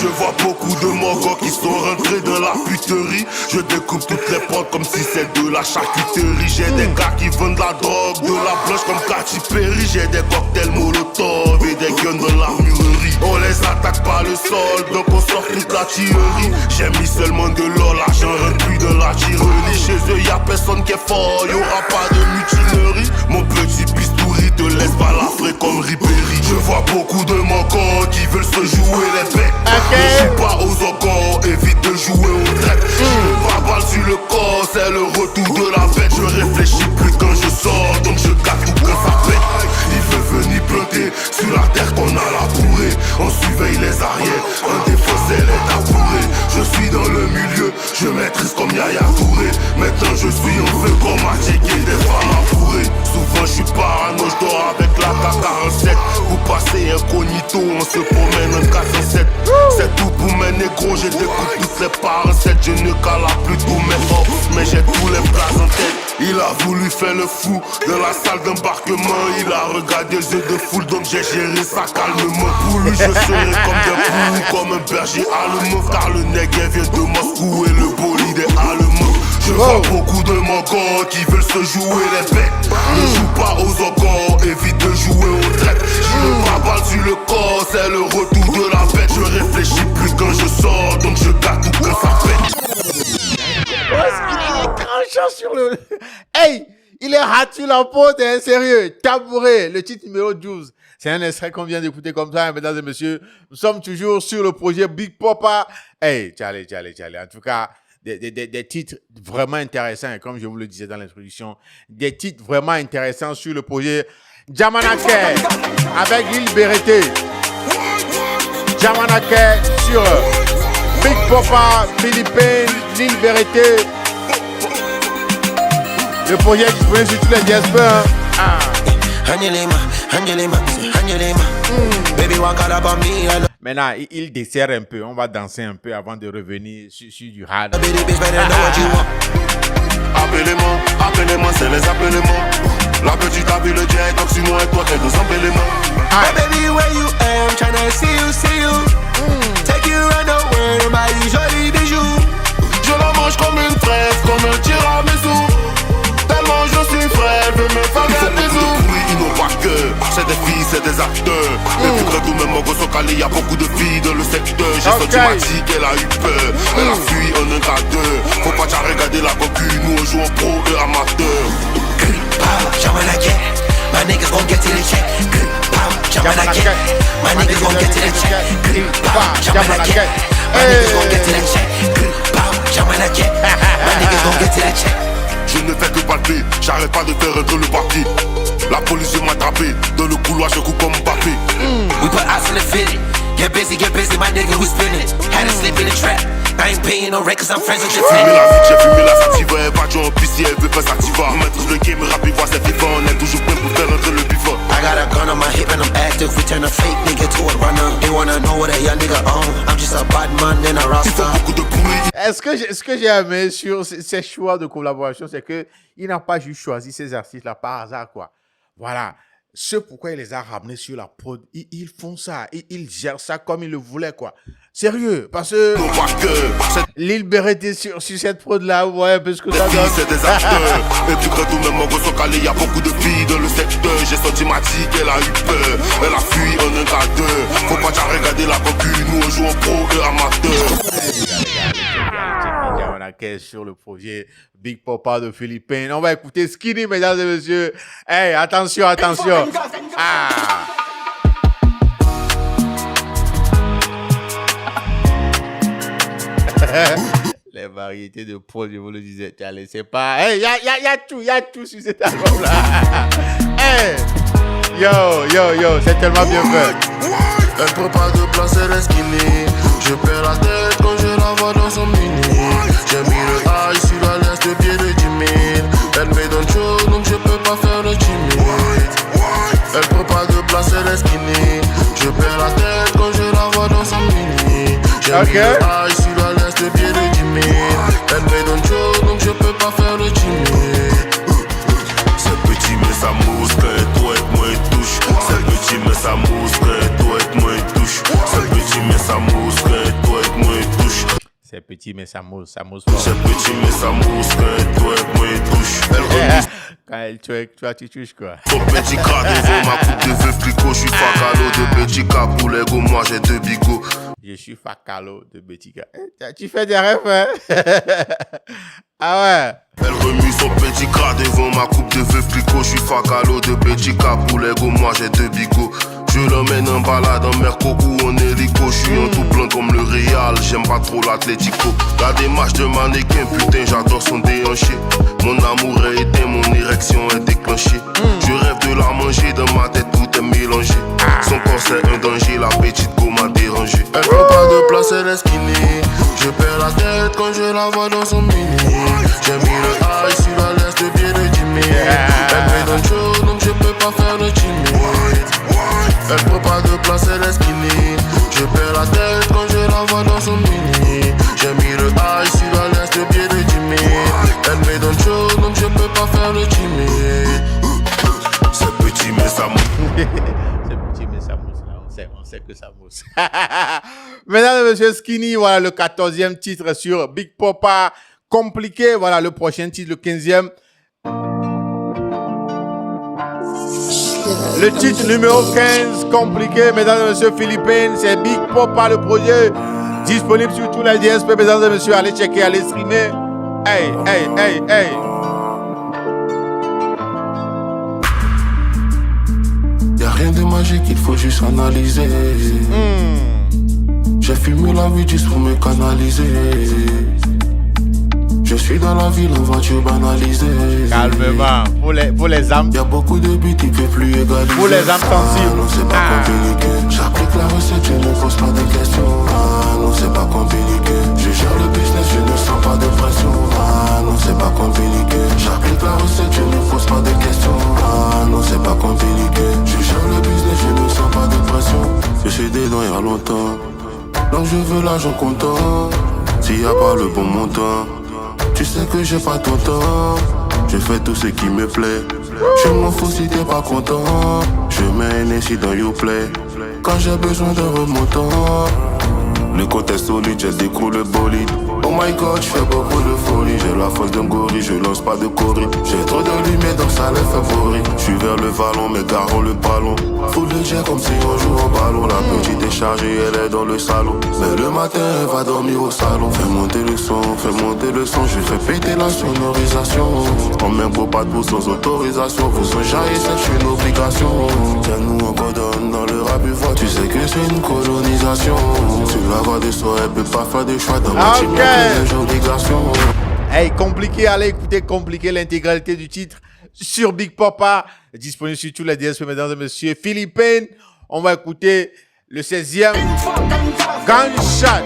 Je vois beaucoup de mongos qui sont rentrés dans la puterie. Je découpe toutes les portes comme si c'est de la charcuterie. J'ai des gars qui vendent la drogue, de la blanche comme Katy Perry. J'ai des cocktails Molotov et des guns dans l'armurerie. On les attaque par le sol, donc on sort toute la tillerie. J'ai mis seulement de l'or, l'argent rentre plus dans la tirerie. Chez eux y'a personne qui est fort, y'aura pas de mutinerie. Mon petit bistouri te laisse pas la frais comme Ribéry. Je vois beaucoup de mongos qui veulent se jouer les becs. Ne joue pas aux ogons, évite de jouer aux traites. Je pas balle sur le corps, c'est le retour de la fête. Je réfléchis plus quand je sors, donc je garde tout quand ça pète. Il veut venir planter sur la terre qu'on a labourée. On surveille les arrières, un défaussé les tabourés. Je suis dans le milieu, je maîtrise comme Yaya Touré. Maintenant je suis en feu comme Magic et des femmes amourées. Souvent je suis parano, je dors avec la K47. Pour passer incognito, on se promène en 407. C'est tout pour mes négros, je découpe toutes les parts en 7. Je ne cala plus tous mes offres, mais j'ai tous les plats en tête. Il a voulu faire le fou dans la salle d'embarquement. Il a regardé les yeux de foule, donc j'ai géré ça calmement. Pour lui je serai comme des fous, comme un berger allemand. Car le nègre vient de Moscou et le bolide est allemand. Je vois beaucoup de mongos qui veulent se jouer les becs. Ne joue pas aux ogons, évite de jouer aux traites. J'ai le barbare sur le corps, c'est le retour de la fête. Je réfléchis plus quand je sors, donc je garde tout quand ça pète. Il est tranchant sur le... Hey, il est ratu la peau, t'es sérieux. Tabouret, le titre numéro 12. C'est un extrait qu'on vient d'écouter comme ça, mesdames et messieurs. Nous sommes toujours sur le projet Big Papa. Hey, Charlie. En tout cas, des titres vraiment intéressants, comme je vous le disais dans l'introduction. Des titres vraiment intéressants sur le projet Jamanake avec Lil Berete. Jamanake sur Big Papa, Philippines, Lil Berete. Le projet est disponible sur tous les DSP. Maintenant, il dessert un peu. On va danser un peu avant de revenir sur du hard. Appelez-moi, c'est les appelez-moi. La petite a vu le jet, donc si moi et toi, t'es deux appelez-moi. Hey baby, where you am, tryna see you. Take you around the world, buy you joli bijoux. Je la mange comme une fraise, comme un tiramisu. Tellement je suis frais, elle veut me faire des bisous. Ils n'ont pas cœur, c'est des filles, c'est des acteurs. Depuis que tous mes mongos sont calés, y'a beaucoup de filles dans le secteur. J'ai senti ma tique, elle a eu peur. Elle a fui en un quart d'heure. Faut pas t'as regarder la concu, nous on joue en pro et amateur. Jamanake, my niggas gon' get to the check. Jamanake, my niggas gon' get to the check. Jamanake, my niggas gon' get to the check. Jamanake, my niggas gon' get to the check. Je ne fais que palper, j'arrête pas de faire rentrer le papier. La police m'a attrapé, dans le couloir je coupe comme Mbappé. We put us in the fitted. Get busy, my nigga, we spinning. Had to slip in the trap. I ain't paying no rent cause I'm friends with your J'ai fumé tenant. la vie, j'ai fumé la sativa. Elle va jouer en piste si elle veut faire sativa. On maîtrise le game, rap et voix c'est FIFA. On est toujours prêt pour faire rentrer le bifort. I got a gun on my hip and I'm active. We turn a fake nigga to a runner. They wanna know what a young nigga own. I'm just a bad man in a Il faut roster. beaucoup de bruit. Ce que j'ai aimé sur ces choix de collaboration, c'est que il n'a pas juste choisi ces artistes-là par hasard, quoi. Voilà. ce pourquoi il les a ramenés sur la prod, ils font ça, ils gèrent ça comme ils le voulaient, quoi. Sérieux, parce que Lil Beretta sur cette prod-là, ouais, un peu ce que ça donne. C'est des acteurs. Et puis quand tout même mon sont calés, y a beaucoup de filles dans le secteur. J'ai senti Matique, elle a eu peur. Elle a fui en un gradeur. Faut pas t'as regarder la cocu, nous on joue en pro et amateur. On a qu'est sur le projet Big Papa de Philippines. On va écouter Skinny, mesdames et messieurs. Hey, attention, attention. Ah. Les variétés de prod, je vous le disais, allez, c'est pas... Hey, y a tout sur cet album-là. Hey, yo, c'est tellement bien fait. Elle prend pas de place, elle est skinny. Je perds la tête quand je la vois dans son mini. J'ai mis le high sur la laisse de pied de Jimmy. Elle me donne chaud, donc je peux pas faire le timide. Elle prend pas de place, elle est skinny. Je perds la tête quand je la vois dans son mini. J'ai mis le high sur la laisse de pied de Jimmy. Elle me donne chaud, donc je peux pas faire le timide. C'est petit mais ça mousse quand toi et moi il touche. C'est petit mais ça mousse quand toi et moi il touche. C'est petit mais ça mousse quand toi et moi il touche. C'est petit mais ça mousse C'est petit mais ça mousse quand toi et moi il touche. Elle remise quand elle twerk, toi tu touches quoi. son petit cas devant ma coupe de feu flicot. Je suis facalo de petit cas pour les go, moi j'ai deux bigots. Je suis facalo de petit gars. Tu fais des rêves, hein? Ah ouais. Elle remue son petit cas devant ma coupe de feu flicot. Je suis facalo de petit cas pour les go, moi j'ai deux bigots. Je l'emmène en balade en Merco ou en hélico. Je suis en tout blanc comme le Real, j'aime pas trop l'Atlético. La démarche de mannequin, putain j'adore son déhanché. Mon amour est éteint, mon érection est déclenchée. Je rêve de la manger, dans ma tête tout est mélangé. Son corps c'est un danger, la petite go m'a dérangé. Elle prend pas de place, elle est skinny. Je perds la tête quand je la vois dans son mini. J'ai mis le high sur la laisse de pied de Jimmy. Elle me donne chaud, donc je peux pas faire le timide. Elle prend pas de place, elle est skinny. Je perds la tête quand je la vois dans son mini. J'ai mis le high sur la laisse de pied de Jimmy. Elle me donne chaud, donc je peux pas faire le timide. C'est petit mais ça mousse. C'est petit mais ça mousse là, on sait que ça mousse. Mesdames et messieurs, Skinny, voilà le 14e titre sur Big Papa. Compliqué, voilà le prochain titre, le 15e. Le titre numéro 15, compliqué, mesdames et messieurs, Philippines, c'est Big Papa le projet. Disponible sur tous les DSP, mesdames et messieurs, allez checker, allez streamer. Hey. Y'a rien de magique, il faut juste analyser. J'ai fumé la vie juste pour me canaliser. Je suis dans la ville en voiture banalisée. Calmement, pour les âmes. Y'a beaucoup de buts, il peut plus égaliser. Pour les âmes sensibles. Non, c'est pas compliqué. J'applique la recette, je ne pose pas de questions. Non, c'est pas compliqué. Je gère le business, je ne sens pas de pression. Non, c'est pas compliqué. J'applique la recette, je ne pose pas de questions. Non, c'est pas compliqué. Je gère le business, je ne sens pas de pression. Je suis dedans il y a longtemps. Donc je veux l'argent comptant. S'il y a pas le bon montant, tu sais que j'ai pas ton temps. Je fais tout ce qui me plaît. Je m'en fous si t'es pas content. Je mets un essai dans YouPlay quand j'ai besoin de remontant. Le compte est solide, j'ai découle le bolide. Oh my god, je fais beaucoup de folie. J'ai la force d'un gorille, je lance pas de corée. J'ai trop de lumière donc ça les favoris. Je suis vers le vallon, mais garons le ballon. Full de jet comme si on joue au ballon. La petite est chargée, elle est dans le salon. Mais le matin, elle va dormir au salon. Fais monter le son, je fais péter la sonorisation. On met beau pas de bout sans autorisation. Vous enjaillez, c'est une obligation. Tiens-nous en cordonne dans le rap voix. Tu sais que c'est une colonisation. Tu la vois de soi, elle peut pas faire de choix dans ma team. Hey, compliqué, allez écouter compliqué l'intégralité du titre sur Big Papa, disponible sur tous les DSP, mesdames et messieurs. Philippines, on va écouter le 16e Gunshot.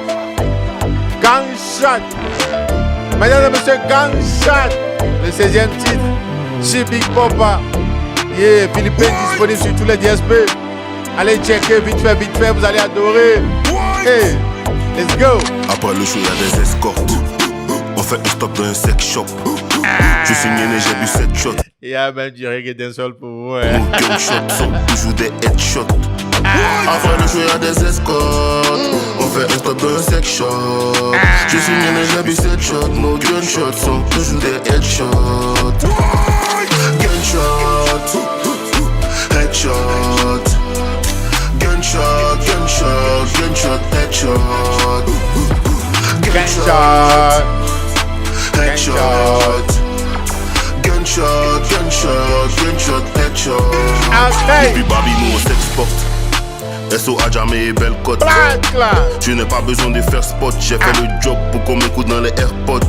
Mesdames et messieurs, Gunshot, le 16e titre sur Big Papa. Yeah, Philippines, disponible sur tous les DSP. Allez checker vite fait, vous allez adorer. Hey, let's go. Après le show, y'a des escortes. On fait un stop dans un sex shop. Je Je suis né, j'ai bu 7 shots. Il y a même du reggae d'un seul pour vous. Nos gunshots sont toujours des headshots. Après le show, y'a des escortes. On fait un stop dans un sex shop. Je suis né, j'ai bu 7 shots. Nos gunshots sont toujours des headshots. Gunshot, headshot. Gunshot, gunshot, gunshot, headshot. Gunshot. Headshot. Gunshot, gunshot, gunshot, headshot. Okay. Depuis Babi, nous on s'exporte. SO a jamais et belle côte. Je n'ai pas besoin de faire spot. J'ai fait le job pour qu'on m'écoute dans les AirPods.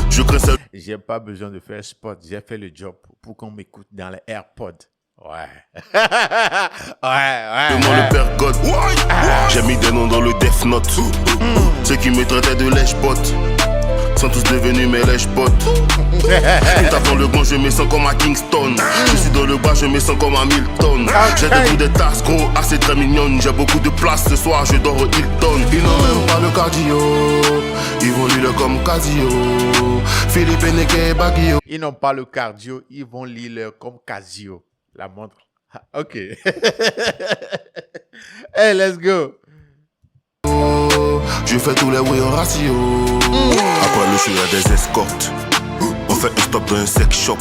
Je crains celle. J'ai pas besoin de faire spot. J'ai fait le job pour qu'on m'écoute dans les AirPods. Ouais. ouais. Demande le père God. J'ai mis des noms dans le Death Note. Ceux qui me traitaient de lèche-bot sont tous devenus mes lèche-potes. Une tape dans le grand, je me sens comme à Kingston. Je suis dans le bas, je me sens comme à Milton. J'ai debout des tasses gros, assez très mignonnes. J'ai beaucoup de place, ce soir je dors au Hilton. Ils n'ont même pas le cardio, ils vont lire comme Casio. Philippe Neke et Baguio. Ils n'ont pas le cardio, ils vont lire comme Casio. La montre. Ok. Hey, let's go. Je fais tous les way en ratio. Après le show, y'a des escortes. On fait un stop dans un sex shop.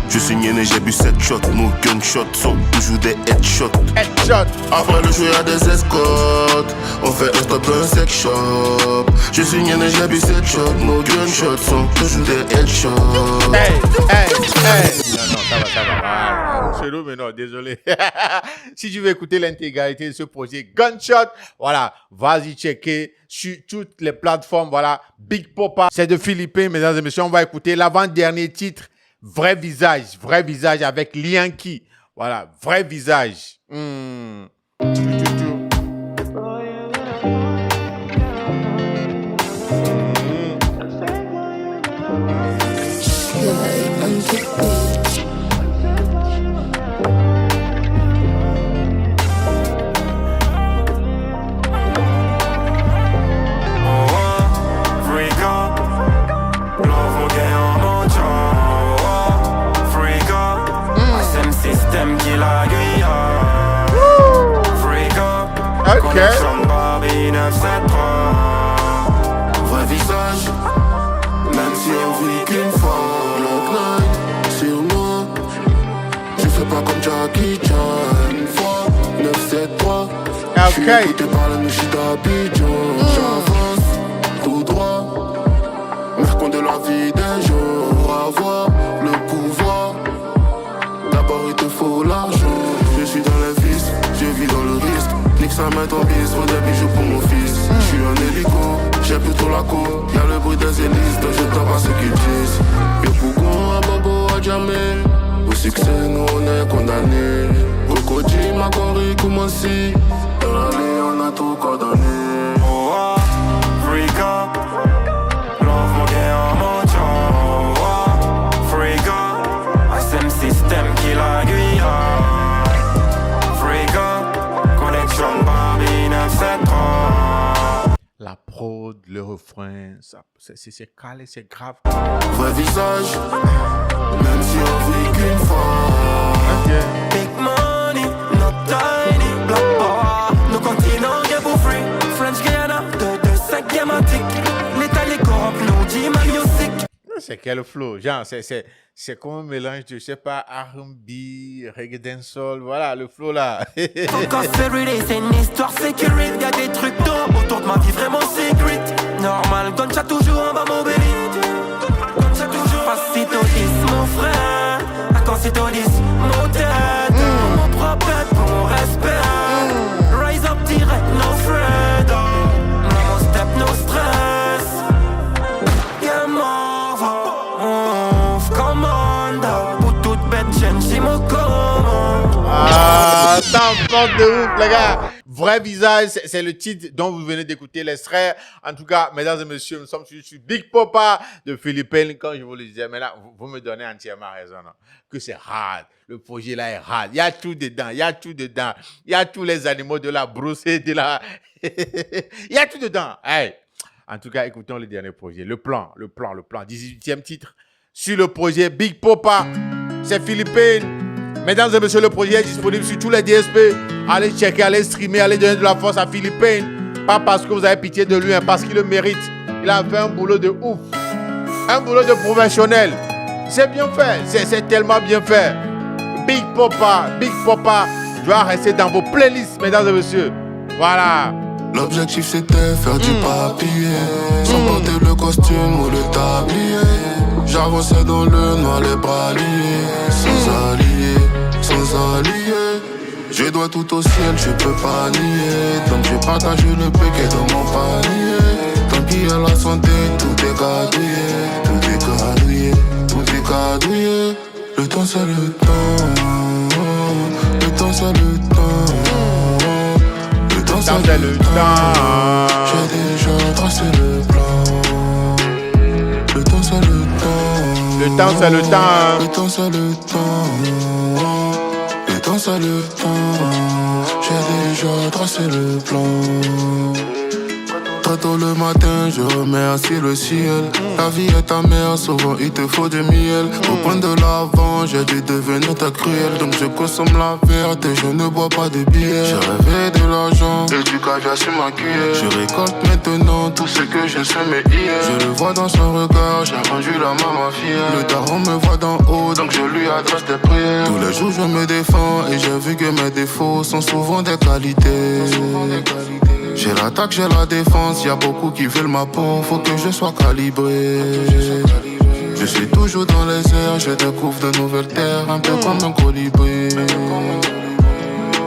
Je suis né, j'ai bu 7 shots. Nos gunshots sont toujours des headshots. Headshot. Après le show, y'a des escortes. On fait un stop dans un sex shop. Je suis né, j'ai bu 7 shots. Nos gunshots sont toujours des headshots. Hey. Non, ça va. C'est lourd, mais non, désolé. Si tu veux écouter l'intégralité de ce projet Gunshot, voilà, vas-y checker sur toutes les plateformes. Voilà, Big Popa, c'est de Philippines, mesdames et messieurs. On va écouter l'avant-dernier titre, Vrai visage avec Lianki. Voilà, vrai visage. Vrai visage, même si on vit qu'une fois. Glock 9 sur moi. Je fais pas comme Jackie Chan. Une fois, 973. J'suis écouté par la Michi d'Abidjan. J'avance tout droit. Mercon de la vie des gens. Pour avoir le pouvoir, d'abord il te faut l'argent. Je suis dans les vices, je vis dans le risque. Nique sa main ton bis, faut des bijoux pour mon fils. J'suis un hélico, j'ai plutôt la cour. Y'a le bruit des hélices, donc je t'en ce qu'ils disent. Yo Pougon, à Bobo, à jamais. Au succès, nous on est condamnés. Cocody, ma corée, comment si. Dans l'allée, on a tout condamné. Oh, freak up. Love mon gars en montant. Oh, freak up. SM système qui la guille. Freak up. Connexion Barbie 973. La prod, le refrain, c'est calé, c'est grave. Vrai visage, même si on vit qu'une fois. Big money, not tiny. Black power, nos continents, get for free. French Guyana, 2-5 thématiques. L'état, les corps, nous dit Mario Sick. C'est quel flow? Genre, c'est comme un mélange de, je sais pas, R&B, reggae dancehall, voilà, le flow là. Encore c'est une histoire sécurité. Y'a des trucs d'eau autour de ma vie vraiment secret. Normal, gunshot toujours en bas mon baby. Gunshot toujours. Passito 10 mon frère. Acconsito 10 mon tête. Pour mon propre tête, pour mon respect. Rise up direct, no friend. No step, no stress. Yeah, mort, commande. Pour toute bête, j'ai mon commande. Ah, ça en porte de ouf, les gars. Vrai visage, c'est le titre dont vous venez d'écouter l'extrait. En tout cas, mesdames et messieurs, nous sommes sur Big Popa de Philippines. Quand je vous le disais, mais là, vous me donnez entièrement raison, non? Que c'est hard. Le projet là est hard. Il y a tout dedans. Il y a tous les animaux de la brousse et de la... Il y a tout dedans. Hey. En tout cas, écoutons le dernier projet. Le plan. 18e titre sur le projet Big Popa. C'est Philippines. Mesdames et messieurs, le projet est disponible sur tous les DSP. Allez checker, allez streamer, allez donner de la force à Philippines. Pas parce que vous avez pitié de lui, hein, parce qu'il le mérite. Il a fait un boulot de ouf. Un boulot de professionnel. C'est bien fait. C'est tellement bien fait. Big Popa doit rester dans vos playlists, mesdames et messieurs. Voilà. L'objectif c'était faire du papier, sans porter le costume ou le tablier. J'avançais dans le noir, les bras liés, sans alliés. Je dois tout au ciel, je peux pas nier. Tant que j'ai partagé le péquet dans mon panier. Tant qu'il y a la santé, tout est gadouillé. Le temps c'est le temps. Le temps c'est le temps. Le temps c'est le temps. J'ai déjà tracé le plan. Le temps c'est le temps. Le temps c'est le temps. Le temps c'est le temps. Le temps c'est le temps. J'ai déjà tracé le plan. Très tôt le matin, je remercie le ciel. La vie est ta mère, souvent il te faut du miel. Au point de l'avant, j'ai dû devenir ta cruelle. Donc je consomme la verte et je ne bois pas de bière. J'ai rêvé de l'argent et du caviar sur ma cuillère. Je récolte maintenant tout ce que je semais hier. Je le vois dans son regard, j'ai rendu la maman fière. Le daron me voit d'en haut, donc je lui adresse des prières. Tous les jours je me défends et j'ai vu que mes défauts sont souvent des qualités. J'ai l'attaque, j'ai la défense, y'a beaucoup qui veulent ma peau, faut que je sois calibré. Je suis toujours dans les airs, je découvre de nouvelles terres, un peu comme un colibri.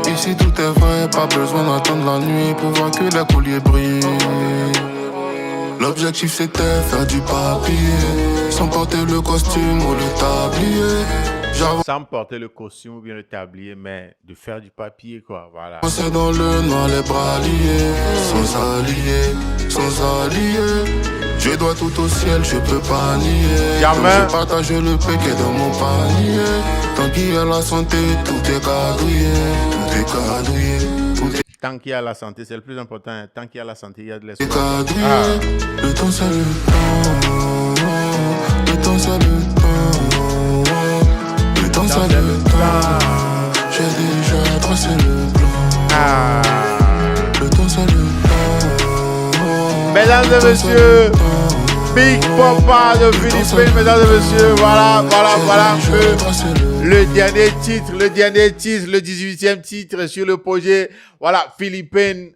Ici tout est vrai, pas besoin d'attendre la nuit pour voir que les colliers brillent. L'objectif c'était faire du papier, sans porter le costume ou le tablier. Sans porter le costume ou bien le tablier, mais de faire du papier, quoi, voilà. C'est dans le noir, les bras liés, sans alliés. Je dois tout au ciel, je peux pas nier. Jamais. Je partage le péquet dans mon panier. Tant qu'il y a la santé, tout est gadouillé. Tant qu'il y a la santé, c'est le plus important. Hein. Tant qu'il y a la santé, il y a de l'espoir. Le temps c'est le temps. Le temps c'est le temps. Le temps c'est le temps. J'ai déjà tracé le plan. Le temps c'est le temps. Mesdames et messieurs, Big Popa de Philippines, mesdames et messieurs, voilà le dernier titre, le 18e titre sur le projet. Voilà, Philippines,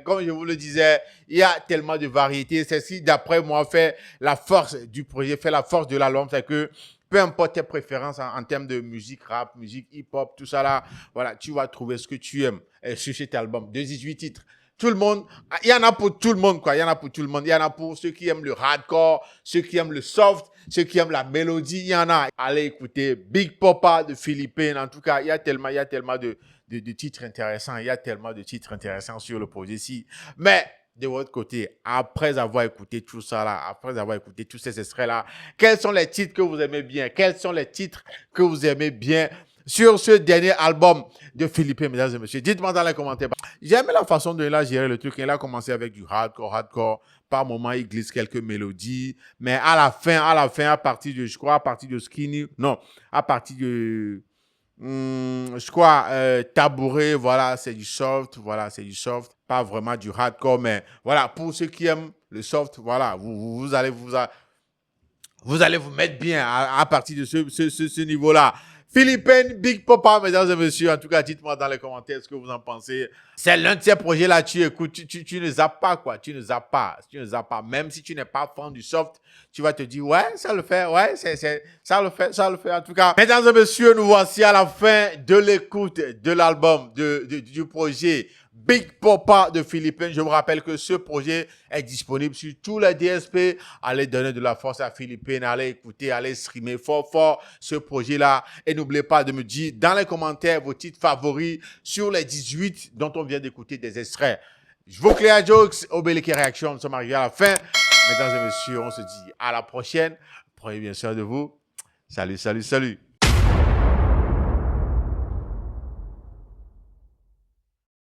comme je vous le disais, il y a tellement de variétés. C'est ce qui, d'après moi, fait la force du projet, fait la force de l'album, c'est que peu importe tes préférences en termes de musique rap, musique hip-hop, tout ça là, voilà, tu vas trouver ce que tu aimes sur cet album de 18 titres. Tout le monde, il y en a pour tout le monde, quoi. Il y en a pour tout le monde. Il y en a pour ceux qui aiment le hardcore, ceux qui aiment le soft, ceux qui aiment la mélodie. Il y en a. Allez écouter Big Popa de Philippines. En tout cas, il y a tellement de titres intéressants. Il y a tellement de titres intéressants sur le projet-ci. Mais de votre côté, après avoir écouté tout ça là, après avoir écouté tous ces extraits là, quels sont les titres que vous aimez bien? Quels sont les titres que vous aimez bien sur ce dernier album de Philippines, mesdames et messieurs? Dites-moi dans les commentaires. J'ai aimé la façon dont il a géré le truc. Il a commencé avec du hardcore. Par moment, il glisse quelques mélodies. Mais à la fin, à partir de, je crois, à partir de Skinny, non, à partir de, je crois, Tabouret, voilà, c'est du soft, pas vraiment du hardcore, mais voilà, pour ceux qui aiment le soft, voilà, vous allez vous mettre bien à partir de ce niveau-là. Philippines, Big Popa, mesdames et messieurs. En tout cas, dites-moi dans les commentaires ce que vous en pensez. C'est l'un de ces projets-là, tu écoutes, tu ne zappes pas, quoi. Tu ne zappes pas. Même si tu n'es pas fan du soft, tu vas te dire, ouais, ça le fait, ouais, ça le fait. En tout cas, mesdames et messieurs, nous voici à la fin de l'écoute de l'album, du projet Big Popa de Philippines. Je vous rappelle que ce projet est disponible sur tous les DSP. Allez donner de la force à Philippines, allez écouter, allez streamer fort ce projet-là. Et n'oubliez pas de me dire dans les commentaires vos titres favoris sur les 18 dont on vient d'écouter des extraits. Je vous clé à Jokes, Obélix Réaction, nous sommes arrivés à la fin. Mesdames et messieurs, on se dit à la prochaine. Prenez bien soin de vous. Salut.